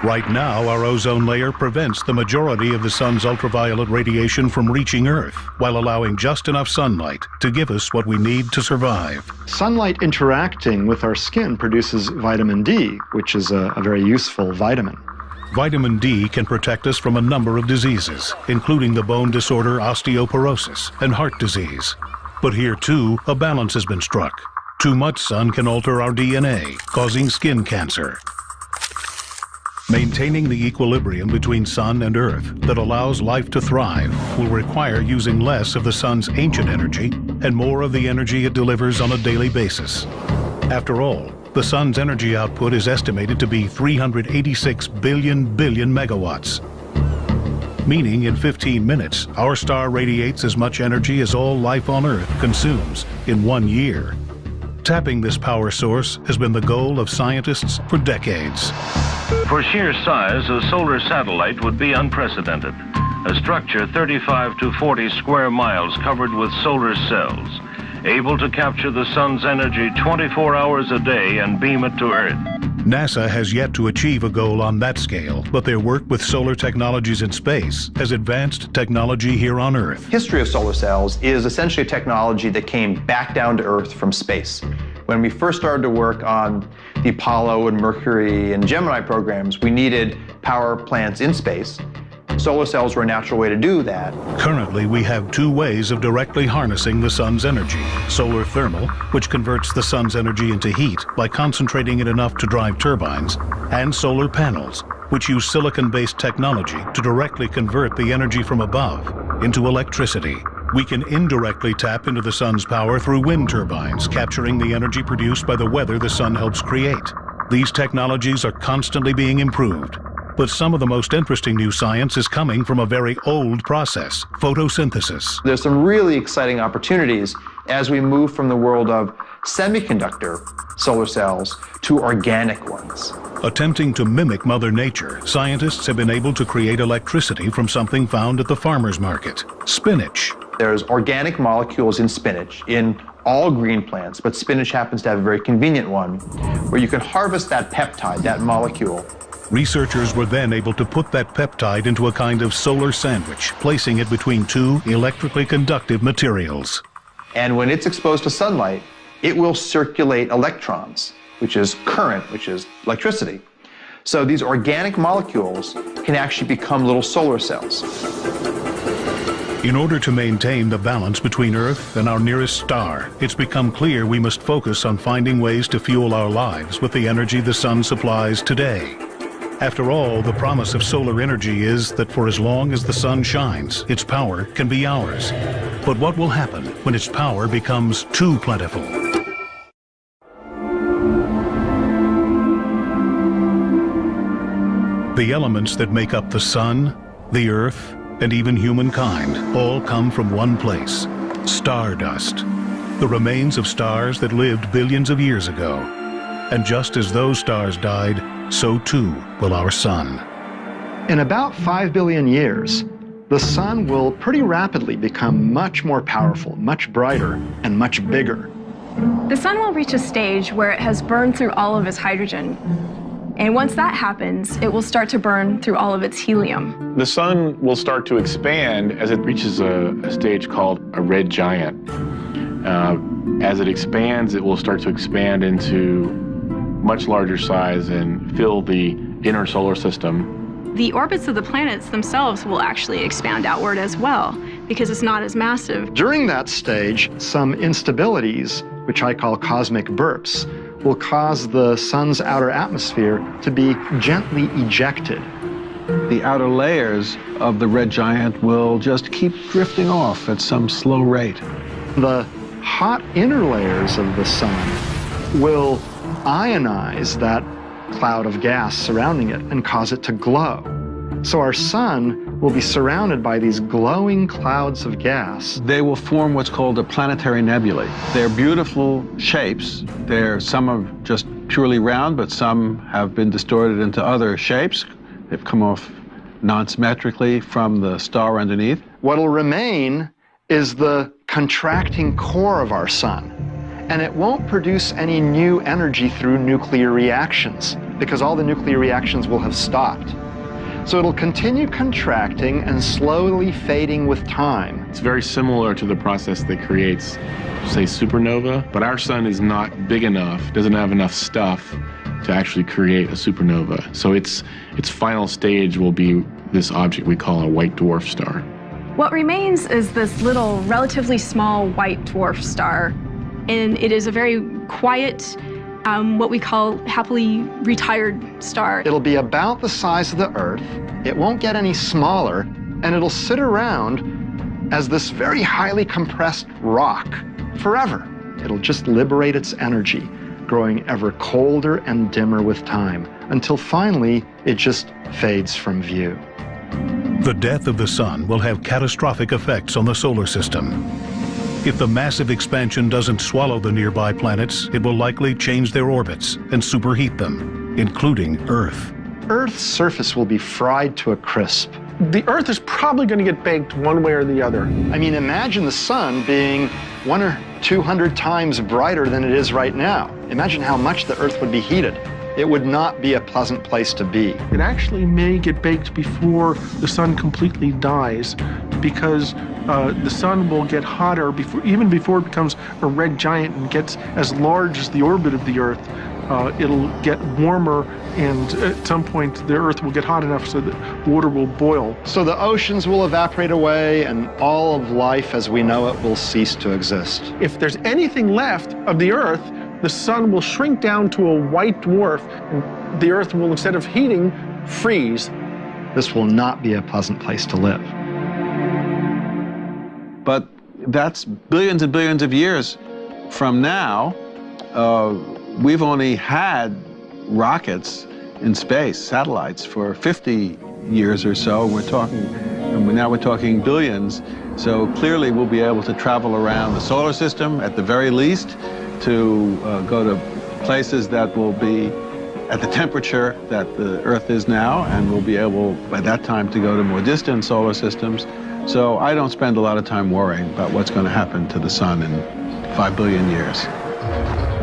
Right now, our ozone layer prevents the majority of the sun's ultraviolet radiation from reaching Earth, while allowing just enough sunlight to give us what we need to survive. Sunlight interacting with our skin produces vitamin D, which is a very useful vitamin. Vitamin D can protect us from a number of diseases, including the bone disorder osteoporosis and heart disease. But here, too, a balance has been struck. Too much sun can alter our DNA, causing skin cancer. Maintaining the equilibrium between sun and Earth that allows life to thrive will require using less of the sun's ancient energy and more of the energy it delivers on a daily basis. After all, the sun's energy output is estimated to be 386 billion megawatts. Meaning in 15 minutes, our star radiates as much energy as all life on Earth consumes in 1 year. Tapping this power source has been the goal of scientists for decades. For sheer size, a solar satellite would be unprecedented. A structure 35 to 40 square miles covered with solar cells, able to capture the sun's energy 24 hours a day and beam it to Earth. NASA has yet to achieve a goal on that scale, but their work with solar technologies in space has advanced technology here on Earth. History of solar cells is essentially a technology that came back down to Earth from space. When we first started to work on the Apollo and Mercury and Gemini programs, we needed power plants in space. Solar cells were a natural way to do that. Currently, we have two ways of directly harnessing the sun's energy. Solar thermal, which converts the sun's energy into heat by concentrating it enough to drive turbines, and solar panels, which use silicon-based technology to directly convert the energy from above into electricity. We can indirectly tap into the sun's power through wind turbines, capturing the energy produced by the weather the sun helps create. These technologies are constantly being improved. But some of the most interesting new science is coming from a very old process, photosynthesis. There's some really exciting opportunities as we move from the world of semiconductor solar cells to organic ones. Attempting to mimic Mother Nature, scientists have been able to create electricity from something found at the farmer's market, spinach. There's organic molecules in spinach, in all green plants, but spinach happens to have a very convenient one, where you can harvest that peptide, that molecule. Researchers were then able to put that peptide into a kind of solar sandwich, placing it between two electrically conductive materials. And when it's exposed to sunlight, it will circulate electrons, which is current, which is electricity. So these organic molecules can actually become little solar cells. In order to maintain the balance between Earth and our nearest star, it's become clear we must focus on finding ways to fuel our lives with the energy the sun supplies today. After all, the promise of solar energy is that for as long as the sun shines, its power can be ours. But what will happen when its power becomes too plentiful? The elements that make up the sun, the earth, and even humankind all come from one place, stardust, the remains of stars that lived billions of years ago. And just as those stars died, so too will our sun. In about 5 billion years, the sun will pretty rapidly become much more powerful, much brighter, and much bigger. The sun will reach a stage where it has burned through all of its hydrogen. And once that happens, it will start to burn through all of its helium. The sun will start to expand as it reaches a stage called a red giant. As it expands, it will start to expand into much larger size and fill the inner solar system. The orbits of the planets themselves will actually expand outward as well, because it's not as massive. During that stage, some instabilities, which I call cosmic burps, will cause the sun's outer atmosphere to be gently ejected. The outer layers of the red giant will just keep drifting off at some slow rate. The hot inner layers of the sun will ionize that cloud of gas surrounding it and cause it to glow. So our sun will be surrounded by these glowing clouds of gas. They will form what's called a planetary nebulae. They're beautiful shapes. Some are just purely round, but some have been distorted into other shapes. They've come off non-symmetrically from the star underneath. What'll remain is the contracting core of our sun. And it won't produce any new energy through nuclear reactions, because all the nuclear reactions will have stopped. So it'll continue contracting and slowly fading with time. It's very similar to the process that creates, say, supernova, but our sun is not big enough, doesn't have enough stuff to actually create a supernova. So its final stage will be this object we call a white dwarf star. What remains is this little, relatively small white dwarf star. And it is a very quiet, what we call happily retired star. It'll be about the size of the Earth, it won't get any smaller, and it'll sit around as this very highly compressed rock forever. It'll just liberate its energy, growing ever colder and dimmer with time, until finally it just fades from view. The death of the sun will have catastrophic effects on the solar system. If the massive expansion doesn't swallow the nearby planets, it will likely change their orbits and superheat them, including Earth. Earth's surface will be fried to a crisp. The Earth is probably going to get baked one way or the other. I mean, imagine the sun being 100 or 200 times brighter than it is right now. Imagine how much the Earth would be heated. It would not be a pleasant place to be. It actually may get baked before the sun completely dies, because the sun will get hotter even before it becomes a red giant and gets as large as the orbit of the Earth. It'll get warmer, and at some point the Earth will get hot enough so that water will boil. So the oceans will evaporate away, and all of life as we know it will cease to exist. If there's anything left of the Earth, the sun will shrink down to a white dwarf, and the Earth will, instead of heating, freeze. This will not be a pleasant place to live. But that's billions and billions of years from now. We've only had rockets in space, satellites, for 50 years or so. Now we're talking billions. So clearly we'll be able to travel around the solar system at the very least, to go to places that will be at the temperature that the Earth is now, and we'll be able by that time to go to more distant solar systems. So I don't spend a lot of time worrying about what's going to happen to the sun in 5 billion years.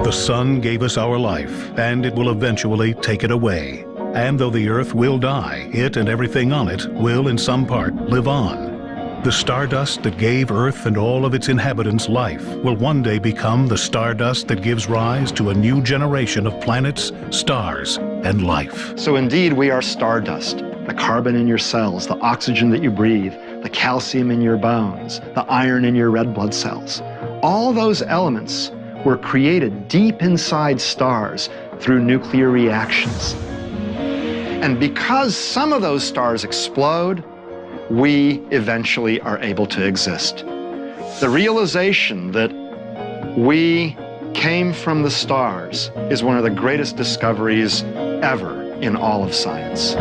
The sun gave us our life, and it will eventually take it away. And though the Earth will die, it and everything on it will in some part live on. The stardust that gave Earth and all of its inhabitants life will one day become the stardust that gives rise to a new generation of planets, stars, and life. So indeed, we are stardust. The carbon in your cells, the oxygen that you breathe, the calcium in your bones, the iron in your red blood cells. All those elements were created deep inside stars through nuclear reactions. And because some of those stars explode, we eventually are able to exist. The realization that we came from the stars is one of the greatest discoveries ever in all of science.